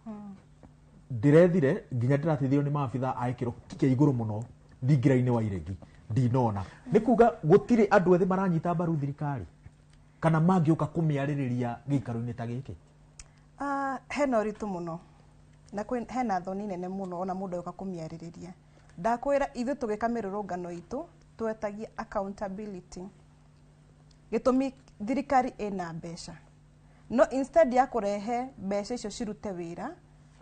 ndirethire nginya ndirateithio ni maabitha aikiro kia iguru muno thingira-ini wa iregi ndinona ni kuga gutire andu ethi maranyita mbaru thirikari kana mangiuka kumiaririria giikaro-ini ta giki. Hena uritu muno na hena thoni nene muno ona mundu yuka kumiaririria ndakwira ithu tugika mirurungano itu twetagia accountability gitumi thirikari ina mbeca no instead ya kurehe mbeca icio cirute wira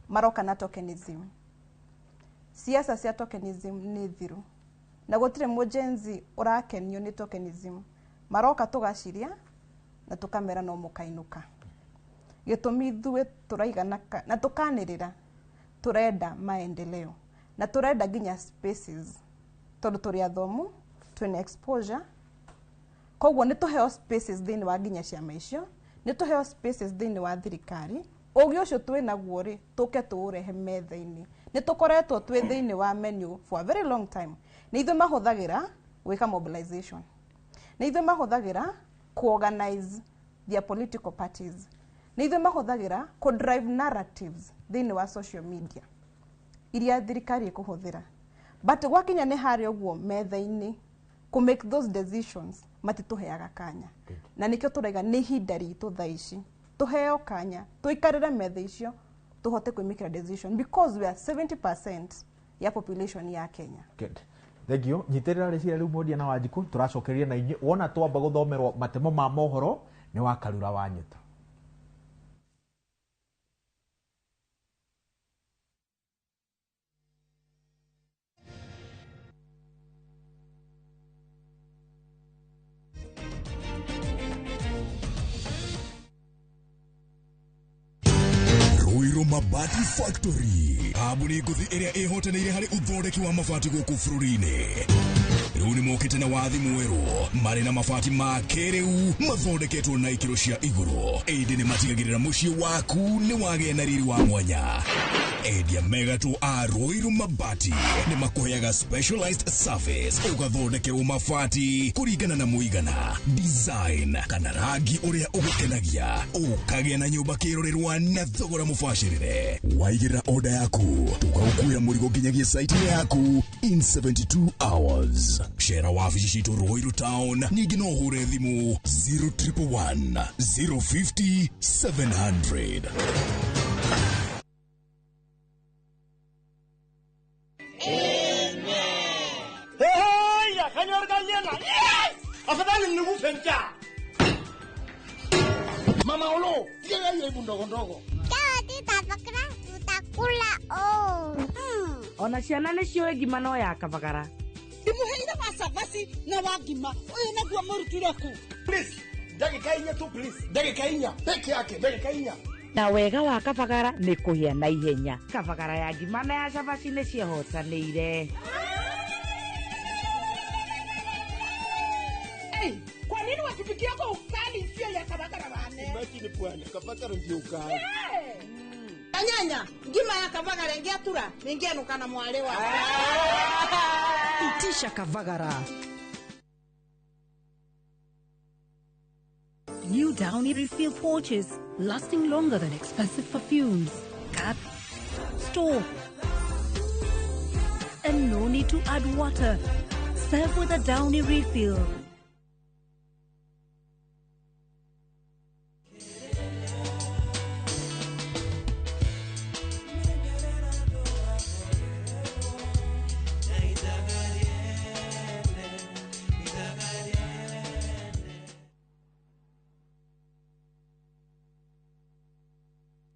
maroka na tokenism. Siasa cia tokenism ni thiru na gutire mujenzi urakenio ni tokenism maroka tugaciria na tukamera no mukainuka gitumi thue turaigana na tukanirira turenda maendeleo na turenda ginya spaces tondu turi athomu twina exposure koguo ni tuheo spaces thini wa ginya ciama icio ni tuheo spaces thini wa thirikari ugi ucio twinaguo ri tuke tuurehe metha-ini ni tukoretwo twi thini wa menu for a very long time ni ithu mahuthagira gwika mobilization ni ithu mahuthagira kuorganize their political parties ni ithu mahuthagira ku drive narratives thini wa social media iria thirikari ikuhuthira but gwakinya ni hari uguo metha-ini ku make those decisions matituheaga kanya na nikio turaiga ni hinda ritu thaici tuheo kanya tuikarire metha icio tuhote kwimikira decision because we are 70% ya population ya Kenya. Good. Thank you. Nyitirira reciria riu Modia na Wanjiku turacokeria na inyi wona twamba guthomerwo matemo ma mohoro ni wa Karura wa Nyuta. Mabati Factory kambuni nguthi iria ihotanire hari uthondeki wa mabati guku bururi-ini riu ni mokite na wathi mweru mari na mabati ma kiriu mathondeketwo na ikiro cia iguru indi ni matigagirira mucii waku ni wagie na riri wa mwanya endia megatu a Ruiru Mabati ni makuheaga specialized service ugathondekerwo mabati kuringana na muigana design kana rangi uria ugukenagia ukagia na nyumba kirorerwa na thogora mubashirire waigirira order yaku tukaukuira murigo nginyagia site yaku in 72 hours share wabici citu Ruiru Town ningi no hure thimu 0111 050 700. Afadhali nikufe Mama Olo, yeye hebu ndogo ndogo. Tutakula Ona ciana nĩ ciũĩ ngima no ya kabagara. Ndimuheire macabasi na wangima. Uyu naguo mũrutire ku. Please, Dakika inya tu please. Dakika inya. Peke yake, dakika inya. Na wega wa kabagara nĩ kũhĩa na ihenya. Kabagara ya ngima na ya cabaci nĩ cihotanĩire. Hey, kwa nini wakifikia kwa ukali sio ya kabagara bane? Imagine bwana, kabagara ndio ukali. Anyanya, ngima ya kabagara ngiatura, ningianuka na mwalewa. Itisha kabagara. New Downy refill pouches, lasting longer than expensive perfumes. Cap, store, and no need to add water. Serve with a Downy refill.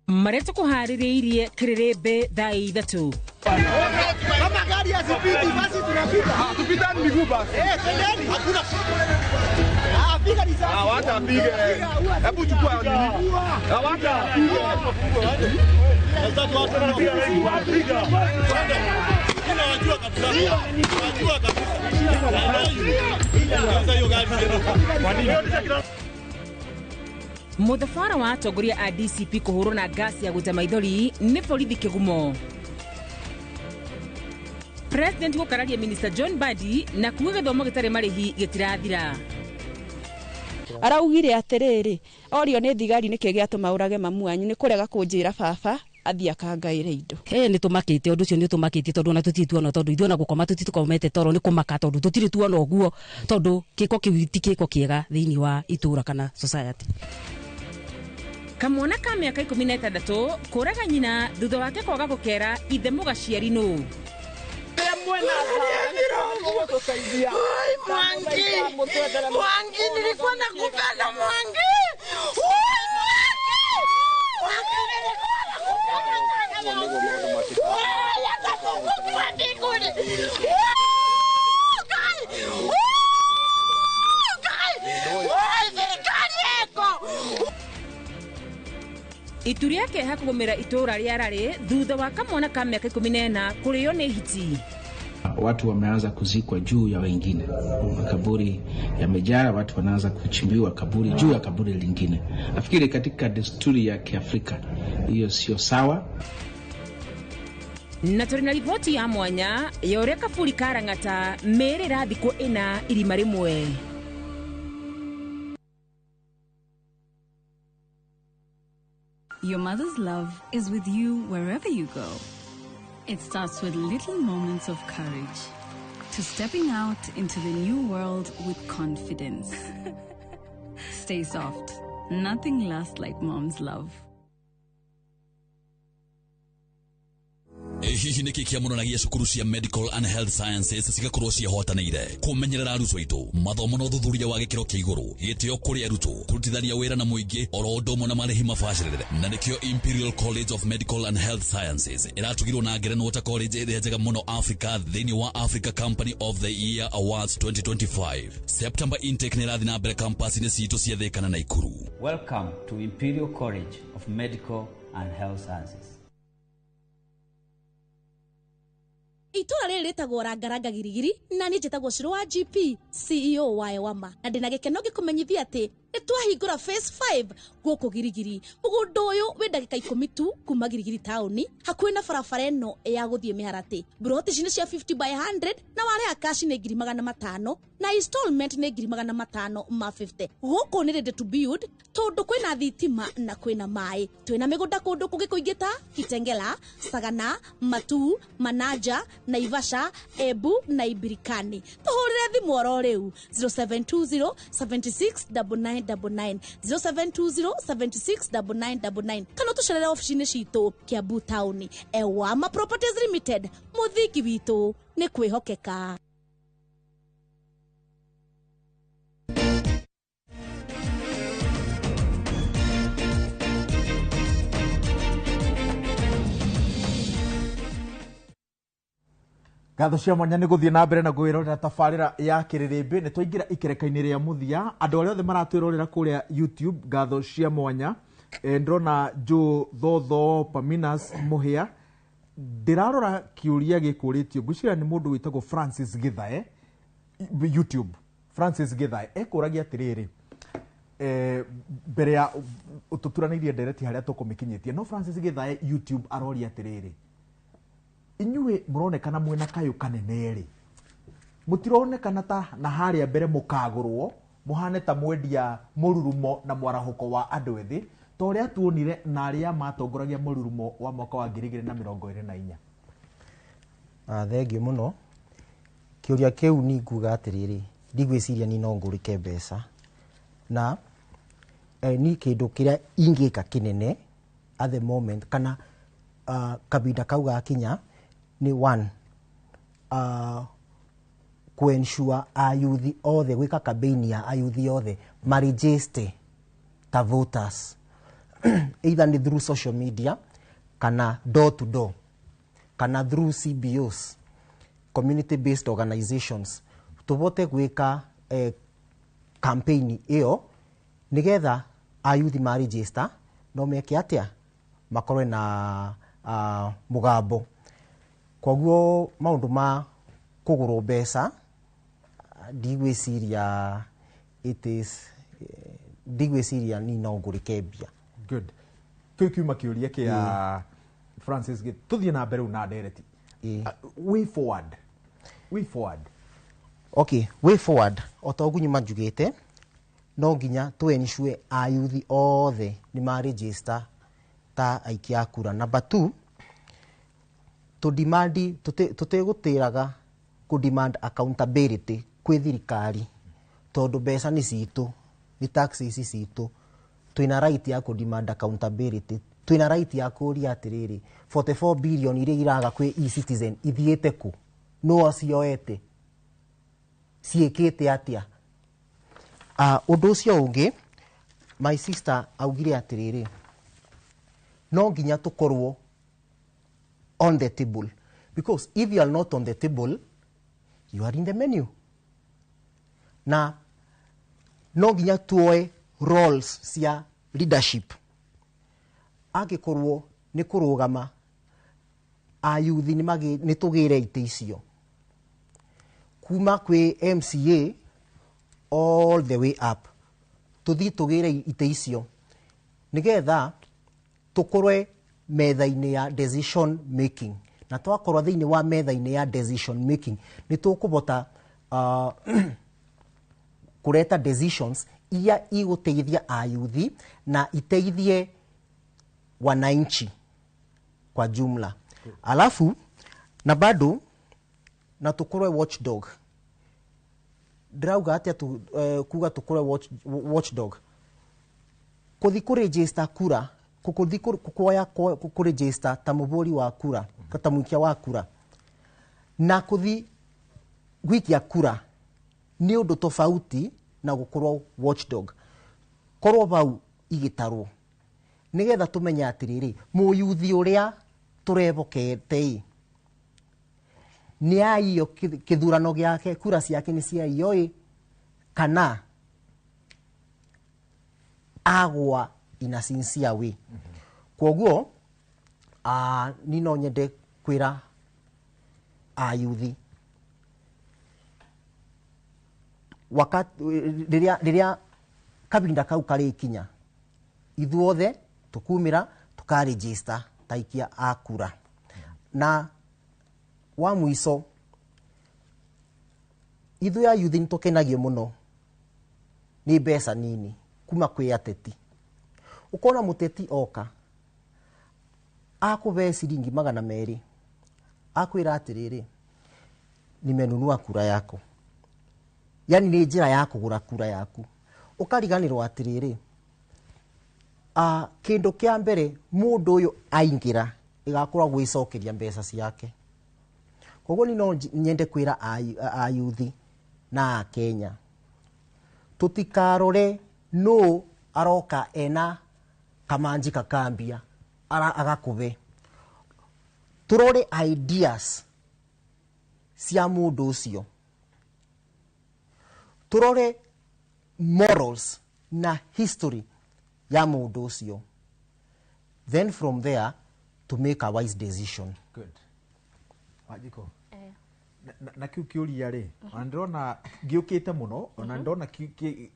Mareto kuhaririirie kirerebe thaa 3. Kama gari hazipiti basi tunapita. Tupita ni miguu basi. Twendeni. Hakuna. Piga ni sawa. Hawata pige. Hebu chukua nini? Hawata pige. Sasa watu wanapiga wengi wapiga. Kila wajua kabisa. Wajua kabisa. Sasa hiyo gari kwa nini? Muthafara wa atongoria a DCP kuhurwo na gasi ya guta maithori ni borithi kigumo. President gukararia Minister John Badi na kuuga githomo gitari marihi gitirathira. Araugire atiriri orio ni thigari niki giatuma urage mamu anyu ni kurega kunjira baba athia kangaire indo. Ni tumakite undu cio ni tumakite tondu na tutituona tondu ithuona gukoma tutitukomete toro ni kumaka tondu tutirituona oguo tondu kiko kiwiti kiko kiega thiini wa itura kana society. Kamwana ka miaka 16 kuraga nyina thutha wake kwaga gukera ithe mugaciari nu. Mwangi nilikuwa nakupenda Mwangi. Ituri yake hakugomera itura riarari thutha wa kamwana ka miaka 14 kurio ni hiti. Watu wameanza kuzikwa juu ya wengine, makaburi yamejaa, watu wanaanza kuchimbiwa kaburi juu ya kaburi lingine. Nafikiri katika desturi ya Kiafrika hiyo sio sawa. Na turi na ripoti ya mwanya ya uria kaburi karangata merera thiko ina irima rimwe. Your mother's love is with you wherever you go. It starts with little moments of courage to stepping out into the new world with confidence. Stay soft. Nothing lasts like mom's love. Hihi niki kia muno na gia cukuru cia medical and health sciences cigakorwo cihotanĩire kumenyerera arutwo aitũ mathomo na ũthuthuria wa gĩkĩro kĩa igũrũ gĩtĩo kũrĩ arutwo kũrutithania wĩra na mũingĩ oro ũndũ ũmwe na marĩhi mabacĩrĩre na nĩkĩo Imperial College of Medical and Health Sciences iratugirwo na ngerenwa ta college ĩrĩa njega mũno Africa thĩinĩ wa Africa Company of the Year Awards 2025. September intake nĩ ĩrathiĩ na mbere campus-inĩ citũ cia Thĩka na Naikuru. Welcome to Imperial College of Medical and Health Sciences. Itura rĩrĩ rĩtagwo Rangaranga Girigiri na niĩ njĩtagwo Shiro wa GP CEO wa Ewama na ndĩna gĩkeno gĩkũmenyithia atĩ nĩtwahingũra phase 5 gũkũ Girigiri. Mũgũnda ũyũ wĩ ndagĩka 10 tu kuma Girigiri taũni hakuhĩ na barabara ĩno ya gũthiĩ Mĩharatĩ. Broti ici nĩ cia 50 by 100 na warĩha cash nĩ 500 na installment nĩ 500 ma 50. Gũkũ nĩ ready to build tondũ kwĩna thitima na kwĩna maĩ. Twĩna mĩgũnda kũndũ kũngĩ kũingĩ ta Kitengela, Sagana, Matu, Manaja, Naivasha, Ebu na Ibirikani. Tũhũrĩre thimũ oro rĩu 0720 769999 0720 769999 kana tũcerere ofici-inĩ citũ Kiambu taũni. Ewama Properties Limited, mũthingi witũ nĩ kwĩhokeka. Gatho cia mwanya nĩ gũthiĩ na mbere na gwĩrorera tabarĩra ya kĩrĩrĩmbĩ. Nĩ twaingĩra ikereka-inĩ rĩa mũthia. Andũ arĩa othe maratwĩrorera kũrĩa YouTube gatho cia mwanya, ndĩrona Joe Thotho Paminas Mũhĩa. Ndĩrarora kĩũria gĩkũrĩtio, ngwĩciria nĩ mũndũ wĩtagwo Francis Githae YouTube. Francis Githae ekũragia atĩrĩrĩ, mbere ya ũtũturanĩirie ndereti harĩa tũkũmĩkinyĩtie, no Francis Githae YouTube aroria atĩrĩrĩ, inyuĩ mũronekana mwena kayũ kanene rĩ, mũtironekana ta na harĩa mbere mũkagũrwo, mũhane ta mwendia mũrurumo na mwarahuko wa andũ ethĩ, ta ũrĩa tuonire na arĩa matongoragia mũrurumo wa mwaka wa 2024. Thengiũ mũno. Kĩũria kĩu ni nguga atĩrĩrĩ, ndigwĩciria ni no ngũrĩke mbeca, na ni kĩndũ kĩrĩa ingĩka kĩnene at the moment, kana kabinda kau gakinya ni one, kuensure ayuthi othe, gwĩka campaign ya ayuthi othe maregister ta voters either ni through social media kana door to door kana through CBOs, community based organizations. Tuvote gwĩka campaign iyo nigetha ayuthi ma register no meke atia makorwe na mugambo. Koguo maundu ma kugurwo mbeca ndigwĩciria ndigwĩciria ni no ngũrĩkembia. Good. Kĩu kiuma kĩũria kĩa Francis Githae. Tuthiĩ na mbere na ndereti. Way forward. Way forward. Okay, way forward. Otogu nyuma njugĩte, no nginya tuensure ayuthi othe ni ma register ta aikia a kura. Number 2, tutegũtĩraga ku demand accountability kwĩ thirikari, tondu mbeca ni citũ, ni taxes citũ. Twina right ya ku demand accountability, twina right ya kũria atĩrĩrĩ, 44 billion iria iraga kwĩ e-citizen ithiĩte ku, no acioete ciĩkĩte atia. Ũndũ ũcio ũngĩ, my sister augire atĩrĩrĩ, no nginya tukorwo on the table, because if you are not on the table, you are in the menu. Na no nginya tuoe roles cia leadership. Angĩkorwo nĩ kũrũgama ayuthi nĩ tũgĩre itĩ icio kuma kwĩ MCA all the way up, tuthi tugire itĩ icio nigetha tukorwe metha-inĩ ya decision making. Na twakorwo thĩinĩ wa metha-inĩ ya decision making, ni tukubota kureta decisions iria igũteithia ayuthi na iteithie wananchi kwa jumla. Alafu na bado na tukorwe watchdog. Drauga atia kuga tukorwe watchdog. Kuthi kuregister kura, kuthi kuoya kuregister ta mũhũri wa kura, ta mũikia wa kura, na kuthi gwikia kura ni ũndũ tofauti na gũkorwo watchdog. Korwo bau igitarwo nigetha tumenya atĩrĩrĩ, mũyuthi ũrĩa turevokete ni aiyo kithurano giake, kura ciake ni ciaiyo kana agwa ina sincere way. Koguo ni no nyende kwira ayuthi wakati riria kabinda kau karikinya, ithuothe tukumira tukaregister taikia a kura. Na wa mwiso ithu ya ayuthi nitukenagio muno ni mbeca nini kuma kwĩ ateti. Ukona muteti oka akuve ciringi 200, akwĩra atĩrĩrĩ, nimenunua kura yako, yani ni njĩra ya kũgũra kura yaku. Ukariganĩrwo atĩrĩrĩ, kĩndũ kĩa mbere mũndũ ũyũ aingĩra igakorwo gwĩcokeria mbeca ciake. Koguo ni no nyende kwĩra ayuthi na Kenya, tutikarore no aroka ena kamanji kakambia agakuve. Turore ideas cia mundu ucio turore morals na history ya mundu ucio, then from there to make a wise decision. Good. Wajiko. Na kiu kiuria ri ona ndirona giukite muno ona ndona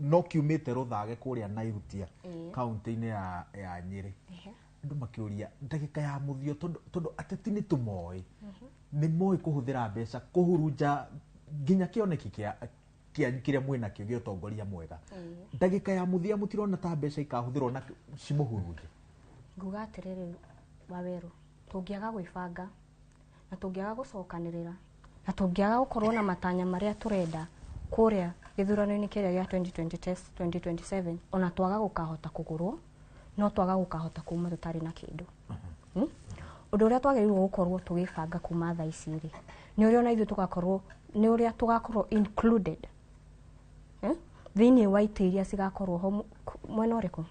no kiumite ruthage kuria Nairutia kaunti-ini ya Nyeri. Ndu makiuria ndagika ya muthio tondu ateti ni tumoi ni moi kuhuthira mbeca kuhurunja nginya kioneki kiria mwina kio giotongoria mwega. Ndagika ya muthia mutirona ta mbeca ikahuthirwo na cimuhurunje. Nguga atiriri Waweru, tungiaga gwibanga na tungiaga gucokanirira na tungiaga gukorwo na matanya maria turenda kuria githurano-ini kiria gia 2027 ona twaga gukahota kugurwo no twaga gukahota kuma tutari na kindu. Undu uria twagiriirwo gukorwo tugibanga kuma thaa ici ri ni uria ona ithu tugakorwo ni uria tugakorwo included thiini wa ite iria cigakorwo ho mwena uriku.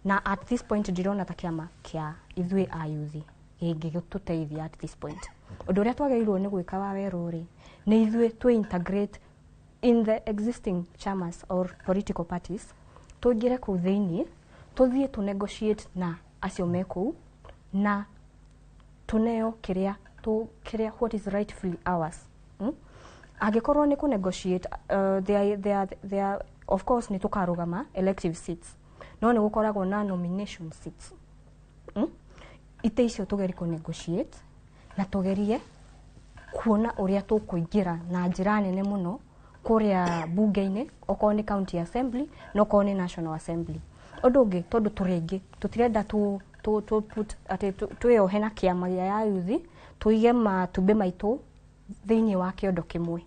Na at this point ndirona ta kiama kia ithui Ayuthi ingigututeithia at this point. Undu uria twagiriirwo ni gwika Waweru ri ni ithui to integrate in the existing chamas or political parties, tugire ku thiini tuthie to negotiate na acio meku na tuneo kiria what is rightfully ours. Agikorwo ni ku negotiate they are of course ni tukarugama elective seats no ni gukoragwo na nomination seats. Ite icio tugeri ku negotiate na tugerie kuona uria tukuingira na njira nene muno kuria bunge-ini okorwo ni county assembly no okorwo ni national assembly. Undu ungi tondu turingi tutirenda tu put ati tuyohe na kiama gia Ayuthi tuige matumbe maitu thiini wa kiondo kimwe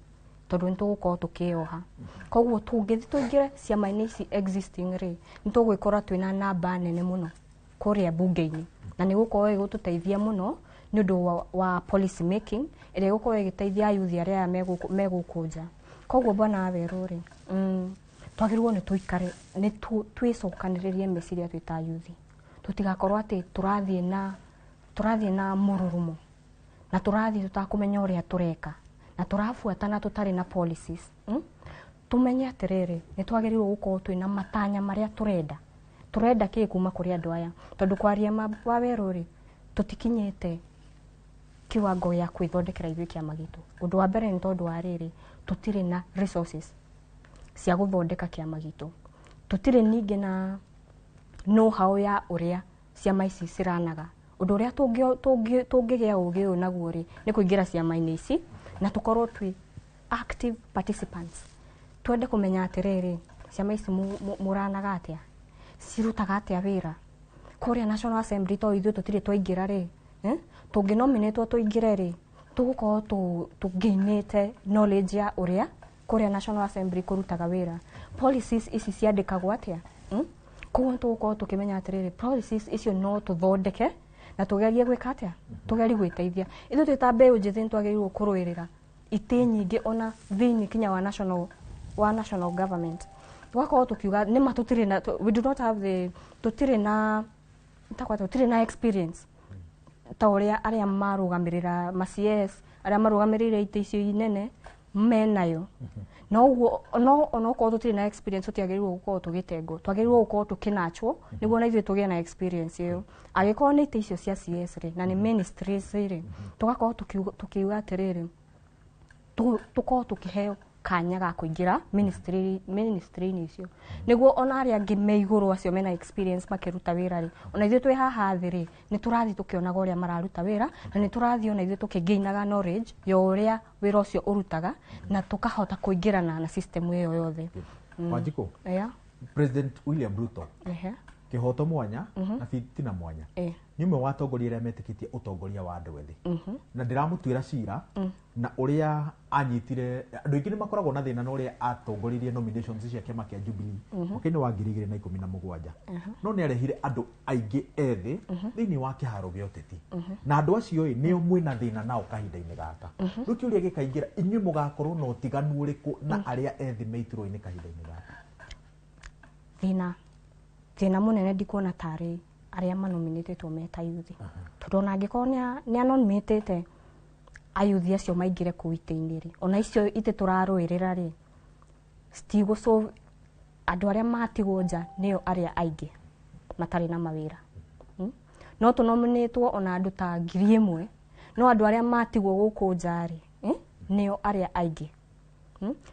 tondu nitugukorwo tukioha. Koguo tungithi tuingire ciama-ini ici existing ri nitugwikora twina namba nene muno kuria bunge-ini na ni gukorwo igututeithia muno ni undu wa policy making iria gukorwo igiteithia Ayuthi aria megukunja. Koguo bwana Waweru ri twagirwo ni tuikare ni twicokaniririe meciria twita Ayuthi tutigakorwo ati turathie na mururumo na turathie tutakumenya uria tureka na turafuatana tutari na policies. Tumenye atiriri ni twagirirwo gukorwo twina matanya maria turenda ki kuma kuri andu aya tondu kwaria Waweru ri tutikinyite kiwango ya kwithondekera ithui kiama gitu. Undu wa mbere ni tondu wa riri tutire na resources cia guthondeka kiama gitu, tutire ningi na know how ya uria ciama ici ciranaga. Undu uria tungigia ugi uyu naguo ri ni kuingira ciama-ini ici na tukorwo twi active participants. Twende kumenya atiriri ciama ici muranaga atia, cirutaga atia wira kuria national assembly to ithu tutire twaingira ri tunginominatwo tuingire ri tugukorwo tugainite knowledge ya uria kuria national assembly kurutaga wira, policies ici ciandikagwo atia. Koguo tugukorwo tukimenya atiriri policies icio no tuthondeke na tugerie gwika atia, tugerie gwiteithia. Ithu twita mbeu njithi twagiriirwo kurwirira ite nyingi ona thiini kinya wa national government. Tugakorwo tukiuga ni matutire na we do not have the tutire na experience ta uria aria marugamirira CS aria marugamirira ite icio inene menayo. No uguo no ko tutire na experience tutiagiriirwo gukorwo tugitengo, twagiriirwo gukorwo tukinachwo niguo na ithuĩ tugie na experience iyo. Agikorwo ni ite icio cia CS ri na ni ministries ri tugakorwo tukiuga atiriri tukorwo tukiheo kanya ga kuingira ministry-ini icio niguo ona aria angi me iguru acio mena experience makiruta wira ri ona ithuĩ twi haha thi ri ni turathi tukionaga uria mararuta wira na ni turathi ona ithuĩ tukigainaga knowledge ya uria wira ucio urutaga na tukahota kuingirana na system iyo yothe. Wanjiko President William Ruto kihoto mwanya na fitina mwanya ni umwe wa atongoria aria metikitie utongoria wa andu ethi na ndiramutwira cira na uria anyitire andu aingi ni makoragwo na thina na uria atongoririe nominations cia kiama kia Jubilee mwaka-ini wa 2017 no ni arehire andu aingi ethi thiini wa kiharo gia uteti na andu acio nio mwina thina nao kahinda-ini gaka riu kiuria gikaingira inyuĩ mugakorwo na utiganu uriku na aria ethi meitirwo-ini kahinda-ini gaka. Thina munene ndikuona tari aria manominatetwo meta Ayuthi tondu ona angikorwo ni anominatete ayuthi acio maingire kuu ite-inĩ rĩ, ona icio ite tũrarũĩrĩra rĩ, citigũ solve andũ arĩa matigwo nja nĩo arĩa aingĩ matarĩ na mawĩra. No tũnominĩtwo ona andũ ta 1,000, no andũ arĩa matigwo gũkũ nja rĩ, nĩo arĩa aingĩ.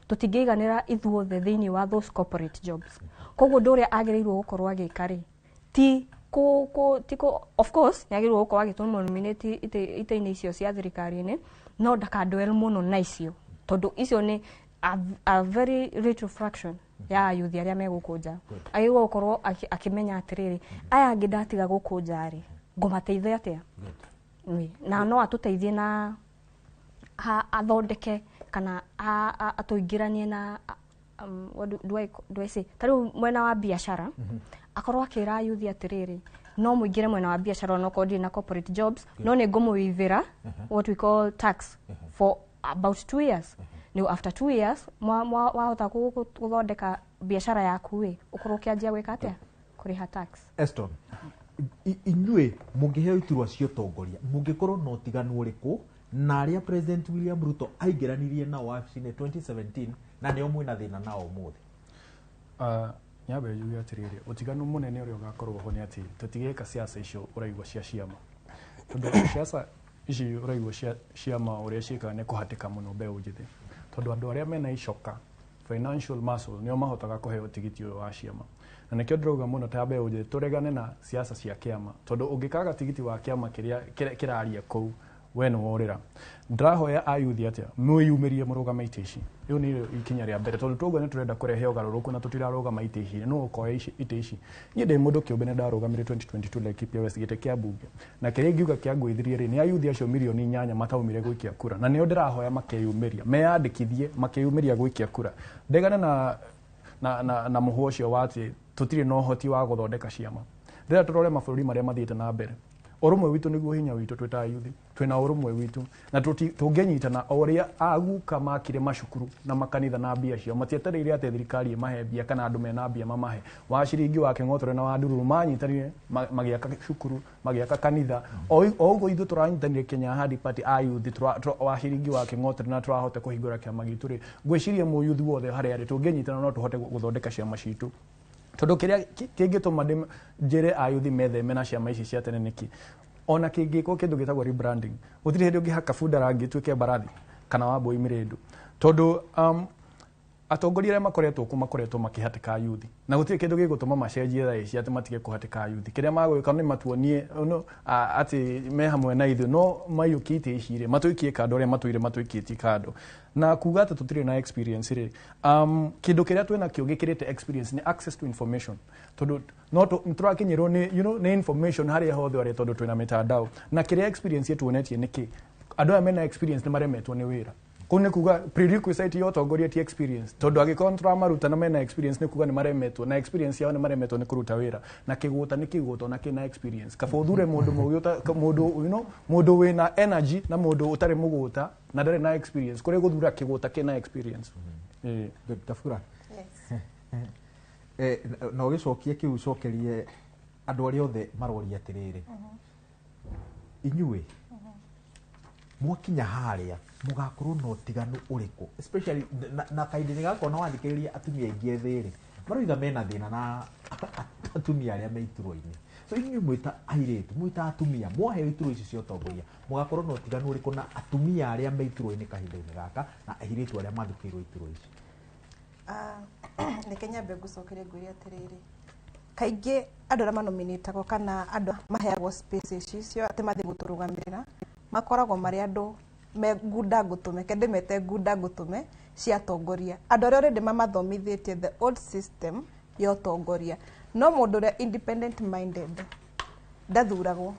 Tũtingĩiganĩra ithuothe thĩinĩ wa those corporate jobs. Koguo ũndũ ũrĩa agĩrĩirwo gũkorwo agĩka rĩ, of course nĩagĩrĩirwo gũkorwo agĩtũnominate ite-inĩ icio cia thirikari-inĩ, no ndakandwell mũno na icio, tondũ icio nĩ a very little fraction ya ayuthi arĩa me gũkũ nja. Agĩrĩirwo gũkorwo akĩmenya atĩrĩrĩ, aya angĩ ndatiga gũkũ nja rĩ, ngũmateithia atĩa? Na no atũteithie na athondeke kana atũingĩranie na what do I say? Tarĩu mwena wa biashara, akorwo akĩra ayuthi atĩrĩrĩ, no mũingĩre mwena wa biashara no kodi na corporate jobs, no nĩ ngũmũivĩra what we call tax for about 2 years. Ni after 2 years wahota gũthondeka biashara yaku ĩ, ũkorwo ũkĩanjia gwĩka atĩa? Kũrĩha tax. Eston, inyuĩ mũngĩheo iturwa cia ũtongoria, mũngĩkorwo na ũtiganu ũrĩkũ na arĩa President William Ruto aingĩranirie nao wabici-inĩ 2017 na nĩo mwĩna thĩna nao ũmũthĩ? Nyambe njuge atĩrĩrĩ, ũtiganu mũnene ũrĩa ũgakorwo ho nĩ atĩ tũtigĩka siasa icio ũraigua cia ciama, tondũ siasa ici ũraigua cia ciama ũrĩa ciĩkaga nĩ kũhatĩka mũno mbeũ njĩthĩ, tondũ andũ arĩa mena icoka financial muscle nĩo mahotaga kũheo tigiti ũyũ wa ciama. Na nĩkĩo ndĩrauga mũno ta mbeũ njĩthĩ tũregane na siasa cia kĩama, tondũ ũngĩkaga tigiti wa kĩama kĩrĩa kĩraria kũu we nĩ worĩra. Ndĩrahoya ayuthi atĩa mwĩyumĩrie mũrũgame itĩ ici. Rĩu nĩ ikinya rĩa mbere, tondũ tũguo nĩ tũrenda kũrehe ũgarũrũku na tũtirarũgama itĩ ici, no ũkoya itĩ ici. Niĩ ndĩ mũndũ kĩũmbe nĩ ndarũgamire 2022 Laikipia West gĩtĩ kĩa mbunge, na kĩrĩa ingiuga kĩangũithirie rĩ, nĩ ayuthi acio 8,000,000 mataumire gũikia kura, na nĩo ndĩrahoya makeyumĩria, meyandĩkithie makeyumĩria gũikia kura. Ndegane na mũhũ ũcio wa atĩ tũtirĩ na ũhoti wa gũthondeka ciama. Rĩrĩa tũrore mabũrũri marĩa mathiĩte na mbere, ũrũmwe witũ nĩguo hinya witũ twĩ ta ayuthi, twĩna ũrũmwe witũ, na tũngĩnyitana o ũrĩa aguka makire macukuru na makanitha na mbia cio, matietereire atĩ thirikari ĩmahe mbia kana andũ mena mbia mamahe. Wa ciringi wa Kĩng'otore na wa Ndururu manyitanire magĩaka cukuru, magĩaka kanitha, o ũguo ithuĩ tũranyitanire Kenya Hard Party ayuthi wa ciringi wa Kĩng'otore na tũrahota kũhingũra kĩama gitũ rĩ, ngwĩciria mũyuthi wothe harĩa arĩ tũngĩnyitana no tũhote gũthondeka ciama citũ. Tondũ kĩrĩa kĩngĩtũma njĩre ayuthi metheme na ciama ici cia tene nĩkĩ, ona kĩngĩkwo kĩndũ gĩtagwo rebranding, gũtirĩ hĩndĩ ũngĩhaka bunda rangi ĩtuĩke mbarathi kana wambũi mĩrĩndũ, tondũ atongoria arĩa makoretwo makĩhatĩka ayuthi, na gũtirĩ kĩndũ gĩgũtũma macenjie thaa ici atĩ matige kũhatĩka ayuthi. Kĩrĩa magwĩka nĩ matuonie atĩ me hamwe na ithuĩ, no maiyũkie itĩ ici rĩ, matũikie kando ũrĩa matũire matũikĩtie kando, na kuga atĩ tũtirĩ na experience rĩ, kĩndũ kĩrĩa twĩnakĩo gĩkĩrĩte experience nĩ access to information, tondũ no tũrakinyĩrwo nĩ information harĩa hothe arĩa, tondũ twĩna mĩtandao, na kĩrĩa experience yetuonetie nĩkĩ, andũ aya mena experience nĩ maremetwo nĩ wĩra. Kũu nĩ kuga prerequisite ya ũtongoria ti experience, tondũ angĩkorwo tũramaruta na mena experience nĩ kuga nĩ maremetwo, na experience yao nĩ maremetwo nĩ kũruta wĩra, na kĩgũta nĩ kĩgũta na kĩna experience. Kaba ũthure mũndũ wĩna energy na mũndũ ũtarĩ mũgũta na ndarĩ na experience, kũrĩ gũthura kĩgũta kĩna experience. Tafura na ũgĩcokie kĩu ũcokerie andũ arĩa othe maroria atĩrĩrĩ, inyuĩ mwakinya harĩa mũgakorwo na ũtiganu ũrĩkũ, especially na kaingĩ nĩgakona wathikĩrĩria atumia aingĩ ethĩ-rĩ maroiga mena thĩna na atumia arĩa me iturwa-inĩ. So inyuĩ mwĩta airĩtu, mwĩta atumia, mwaheo iturwa ici cia ũtongoria, mũgakorwo na ũtiganu ũrĩkũ na atumia arĩa me iturwa-inĩ kahinda-inĩ gaka na airĩtu arĩa mathukĩirwo iturwa ici? Nĩ Kenya mbe ngũcokeria ngwĩre atĩrĩrĩ, kaingĩ andũ arĩa manominĩtagwo kana andũ maheagwo space icio atĩ mathiĩ gũtũrũgamĩrĩra makoragwo marĩ andũ me ngunda ngũtũme, kende mete ngunda ngũtũme cia tongoria, andũ arĩa already mamathomithĩtie the old system ya ũtongoria. No mũndũ ũrĩa independent minded ndathuragwo,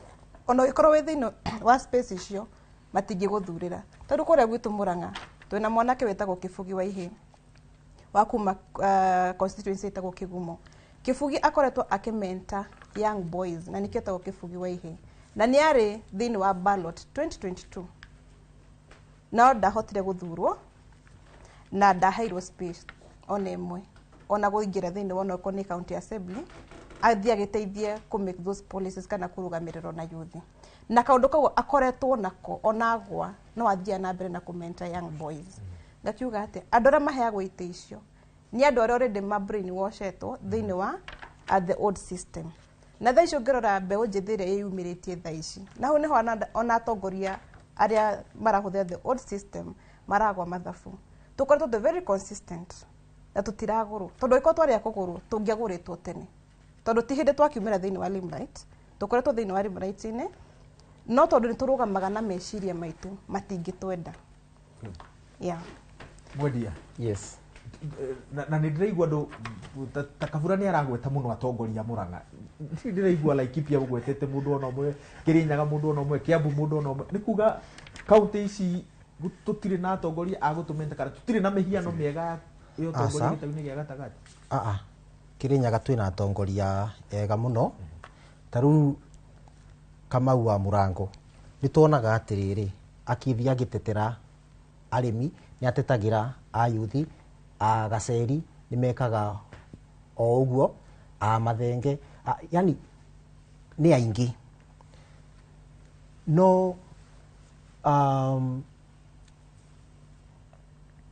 ona ũgĩkorwo wĩ thĩinĩ wa space icio matingĩgũthurĩra. Tondũ kũrĩa gwitũ Mũrang'a twĩna mwanake wĩtagwo Kĩbugi wa Ihĩ wa kuma constituency ĩtagwo Kĩgumo. Kĩbugi akoretwo akĩmenta young boys na nĩkĩo etagwo Kĩbugi wa Ihĩ, na nĩ arĩ thĩinĩ wa ballot 2022 no ndahotire gũthurwo na ndaheirwo space ona ĩmwe, ona gũingĩra thĩinĩ wa onokorwo nĩ county assembly athie agiteithie ku make those policies kana kurugamiriro na youth na kaundu kau akoretwo nako onagwa no athie na mbere na ku mentor young boys ngakiuga ati andu aria maheagwo ite icio ni andu aria already ma brain washetwo thiini wa the old system na tha icio ngirora mbeu njithire yumiritie tha ici na hu niho ona atongoria aria marahuthia the old system maragwa mathabu tukoretwo the very consistent na tutiraguru tondu iko twari akuguru tungiaguritwo tene tondu ti hindi twakiumira thiini wa limelight tukoretwo thiini wa limelight ine no tondu ni turugamaga na meciria maitu matingitwenda mwendia yes na nä ndä raigua andå takabura nä aragweta må no atongoria må ranga nä ndä raigua Laikipia må gwetete må ndå ona å mwe Kirinyaga må ndå ona å mwe Kiambu må ndå ona å mwe nä kuga kauntä ici tå tirä na atongoria agå tå menta kana tå tirä na mä hiano mä ega ä yo tongoria gä tau-inä gä a gatagati Kirinyaga twä na atongoria ega må no ta rä u Kamau wa Murango nä tuonaga atä rä rä akithia agä tetera arimi nä atetagä ra Ayuthi Gaceri nä mekaga o uguo Mathenge yani nä aingi no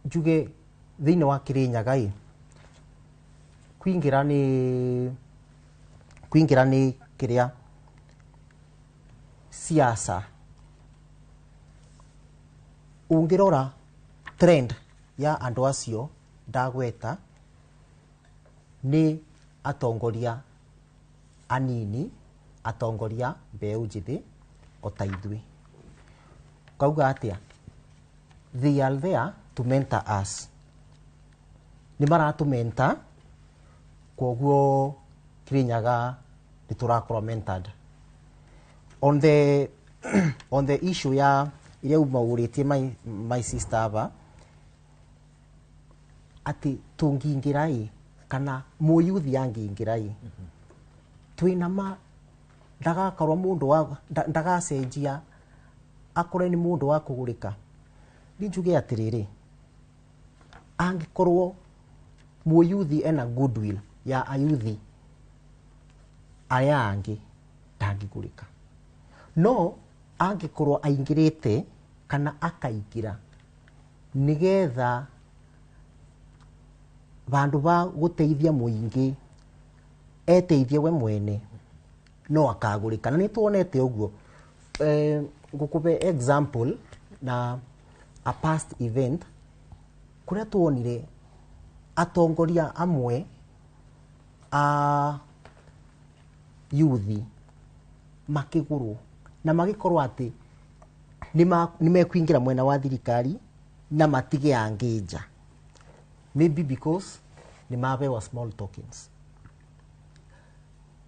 njuge thiini wa Kirinyaga kwingira ni kiria siasa ungirora trend ya andu acio ndagweta ni atongoria anini atongoria mbeu njithi ota ithui kauga atia they are there to mentor us ni maratu mentor koguo Kirinyaga ni turakorwo mentored on the issue ya iria umauritie my sister aba ati tungingirai kana muyuthi yangingirai twina ma ndagakorwo mundu wa ndagacenjia akore ni mundu wa kugurika ninjuge atiriri angikorwo muyuthi ena goodwill ya ayuthi aya angi ndangigurika no angikorwo aingirite kana akaingira nigetha bandu ba guteithia muingi eteithie we mwene no akagurika na ni tuonete uguo ngukupe example na a past event kuria tuonire atongoria amwe a youthi makiguru na magikorwo ati ni mekwingira mwena wa thirikari na matige angija maybe because ni mabewa small tokens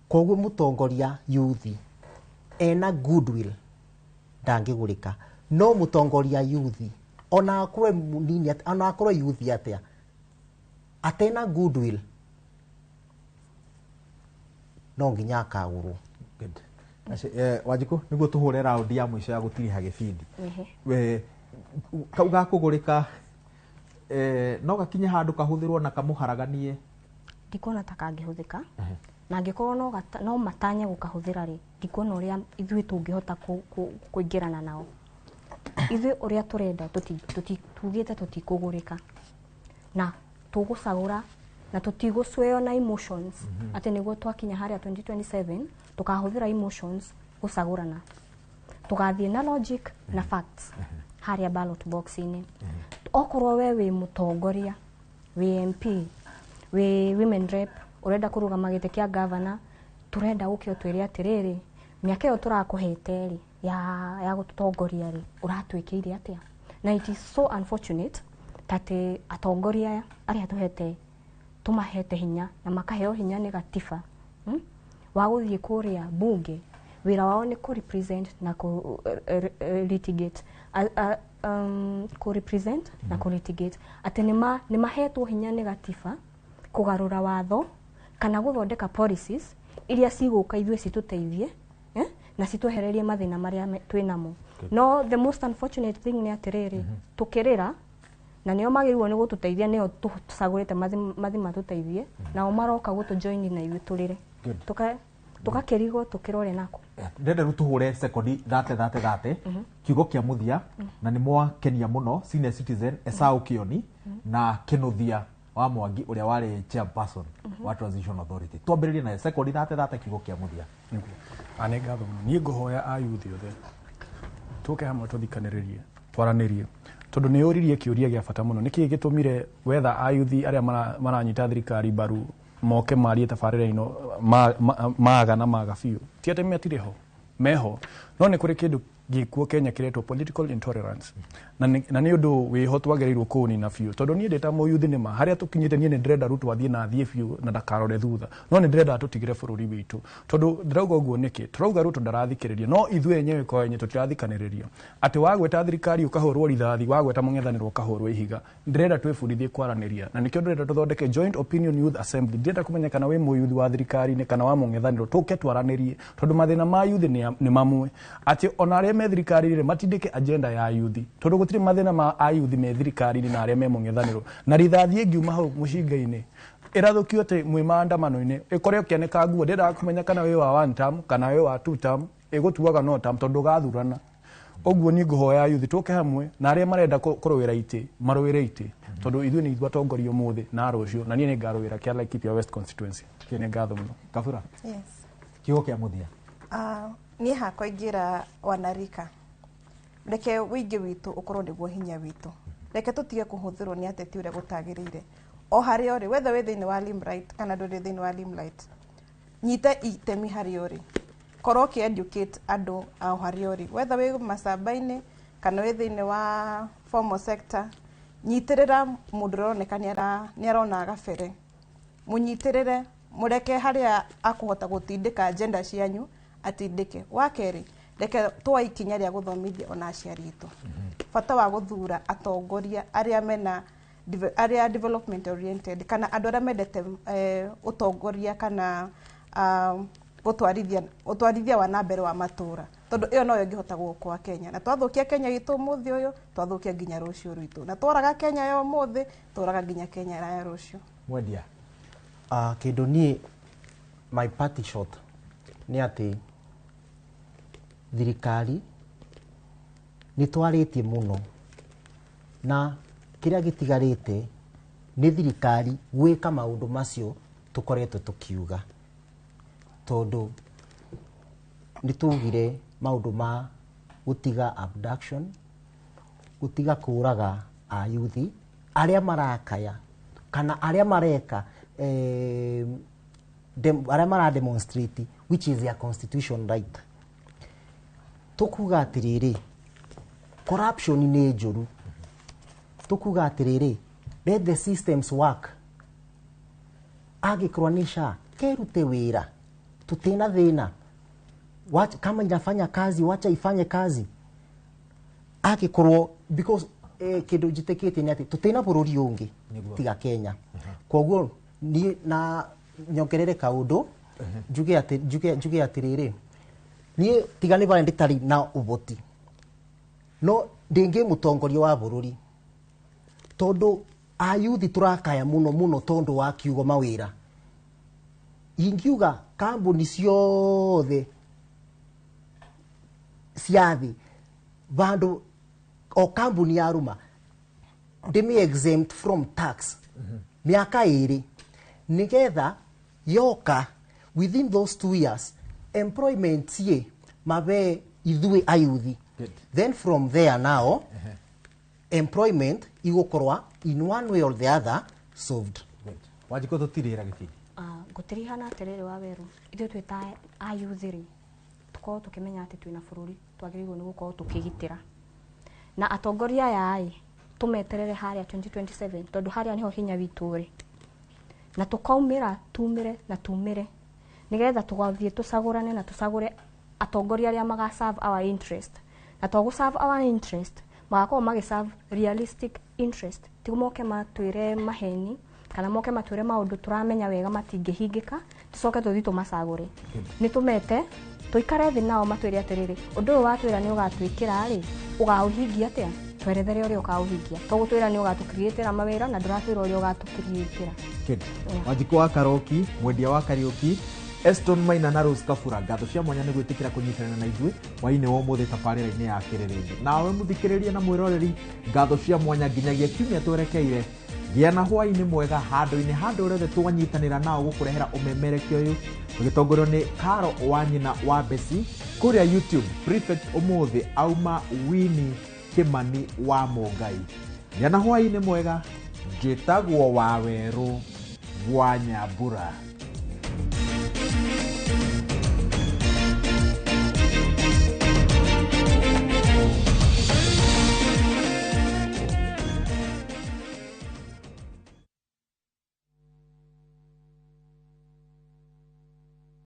koguo mutongoria youthi ena goodwill ndangigurika no mutongoria youthi ona akore munini ona akore youthi atia atena goodwill no nginya akagurwo Wanjiku niguo tuhure round ya mwisho ya gutiriha gibindi we kauga kugurika no gakinye handu kahuthirwo na kamuharaganie ndikona ta kangihuthika na angikorwo no matanye gukahuthira ri ndikona uria ithui tungihota kuingirana nao ithui uria turenda tugite tutikugurika na tugucagura na tutigusweo na emotions ati niguo twakinya haria 2027 tukahuthira emotions gucagurana tugathie na logic na facts haria ballot box ini okorwo we wi mutongoria wi MP wi women rep urenda kurugama gite kia governor turenda gukio twiri atiriri miaka iyo turakuhete ri ya gutongoria ri uratwikiire atia na it is so unfortunate that atongoria aria tuhete tumahete hinya na makaheo hinya ni gatiba wa guthie kuria bunge wira wao ni ku represent na ku litigate ku represent na ku litigate ati ni mahetwo hinya ni gatiba kugarura watho kana guthondeka policies iria ciguka ithuĩ cituteithie na citwehererie mathina maria twinamo no the most unfortunate thing ni atiriri tukirira na nio magirwo ni gututeithia nio tucagurite mathi matuteithie nao maroka gutu join na ithuĩ turire tukakirigwo tukirore nako ndende rutuhure sekondi 30 kiugo kia muthia na ni mwakenia muno senior citizen Esau Kioni na Kinuthia wa Mwangi uria wari chairperson wa Transition Authority. Twambiririe na sekondi 30 kiugo kia muthia. Ane ngatho ni nguhoya Ayuthi othe tuke hamwe tuthikaniririe twaranirie tondu ni uririe kiuria gia bata muno niki gitumire wetha Ayuthi aria maranyita thirikari baru moke marie tabarira ino maga na maga biu ti ati metire ho meho no ni kuri kindu gikuo Kenya kiretwo political intolerance na ni undu wiho twagereirwo kuni na biu tondu ni ndeta Muyuthi nima haria tukinyite ni ndrenda rutu athie na athie biu na ndakarore thutha no ni ndrenda tutigire bururi witu tondu ndirauga uguo niki turauga rutu ndarathikiriria no ithuĩ enyewe kwa enye tutirathikaniria ati wagweta thirikari ukahurwo rithathi wagweta mung'ethanĩro ukahurwo ihiga ndrenda twĩbundithie kwaraniria na nikio ndrenda tuthondeke joint opinion youth assembly ndrenda kumenyekana wi Muyuthi wa thirikari ni kana wa mung'ethanĩro tuke twaranirie tondu mathina ma youth ni mamwe ati ona aria me thirikari ri matindike agenda ya Ayuthi tondu gutiri mathina ma Ayuthi me thirikari na aria me mung'ethanĩro na rithathi ngiuma hau mucinga-ini irathukio te mwi maandamano-ini ikore ukioneka nguo ndenda kumenya kana wi wa 1 term kana wi wa 2 term igutuaga no term tondu gathurana oguo ni nguhoya Ayuthi tuke hamwe na aria marenda kurwira iti marwire iti tondu ithuĩ ni itwatongoria umuthi na rucio na nie ni ngarwira kia Laikipia West constituency ni ngatho muno Kabura. Yes. Kiugo kia muthia ni hakwa ingira wanarika reke wingi witu ukorwo niguo hinya witu reke tutige kuhuthirwo ni ateti uria gutagiriire o haria uri whether we thiini wa Limelight kana nduri thiini wa Limelight nyite itemi haria uri korwo ki educate andu ao haria uri whether we macamba-ini kana we thiini wa formal sector nyitirira mundu uroneka ni arona gabere munyitirire mureke haria akuhota gutindika agenda cianyu atindike wakeri reke twa ikinya ria guthomithia ona aciari itu bata wa guthura atongoria aria mena aria development oriented kana andu aria mendete utongoria kana utwarithia wa nambere wa matura tondu iyo no ngihota gukwa Kenya na twathukia Kenya itu muthi uyu twathukia nginya rucio rwitu na tworaga Kenya yo muthi tworaga nginya Kenya ya rucio mwendia kindu ni my party shot ni ati thirikari ni twaritie muno na kiria gitigarite ni thirikari gwika maundu macio tukoretwo tukiuga tondu ni tugire maundu ma gutiga abduction gutiga kuraga Ayuthi aria marakaya kana aria mareka aria mara demonstrate which is their constitution right tukuga atiriri corruption ni njuru tukuga atiriri let the systems work agikronisha kerute wira tutina thina wacha kama inafanya kazi wacha ifanye kazi agikorwo because kindu jitekete ni ati tutina bururi ungi tiga Kenya koguo ni na nyongerere kaundu njuge atiriri ni tiga ni bari nditari na uboti no ndingi mutongoria wa bururi tondu Ayuthi turakaya muno tondu wa kiugo mawira ingiuga kambuni ciothe ciathi bandu o kambuni ya ruma ndimi exempt from tax miaka iri nigetha yoka within those 2 years employment ye mabe ithui Ayuthi then from there now employment igukorwa in one way or the other solved wajiko tutirira gitindi gutirihana atiriri wa weru ithu twita Ayuthi ri tuko tukimenya ati twina bururi twagirirwo ni gukorwo tukigitira na atongoria yai tumeterere haria 2027 tondu haria niho hinya witu ri na tukaumira tumire nigetha tugathie tucagurane na tucagure atongoria aria maga serve our interest na twagu serve our interest magakorwo magi serve realistic interest tigumoke matwire maheni kana moke matwire maundu turamenya wega matingihingika tucoke tuthi tumacagure ni tumete tuikare thi nao matwire atiriri undu watwira ni ugatwikira ri ugauhingia atia twerethere uria ukauhingia tugutwira ni ugatucreatera mawira na nduratwira uria ugatucreatera kid Wanjikũ wa Karoki mwendia wa Kariuki Eston Maina na Rose Kafura ngatho cia mwanya nĩ gwĩtĩkĩra kũnyitanĩra na ithuĩ hwaĩ-inĩ wa ũmũthĩ tabarĩra-inĩ ya Kĩrĩrĩmbĩ. Nawe mũthikĩrĩria na mwĩroreri ngatho cia mwanya nginyagia kiumia twerekeire. Gĩa na hwaĩ-inĩ mwega handũ-inĩ handũ rĩothe twanyitanĩra nao gũkũrehera ũmemerekia ũyũ tũgĩtongorio nĩ Karo wa nyina wa Besi kũrĩa YouTube. Prefect ũmũthĩ auma Winnie Kimani wa Mongai. Gĩa na hwaĩ-inĩ mwega njĩtagwo wa Werũ wa Nyambura.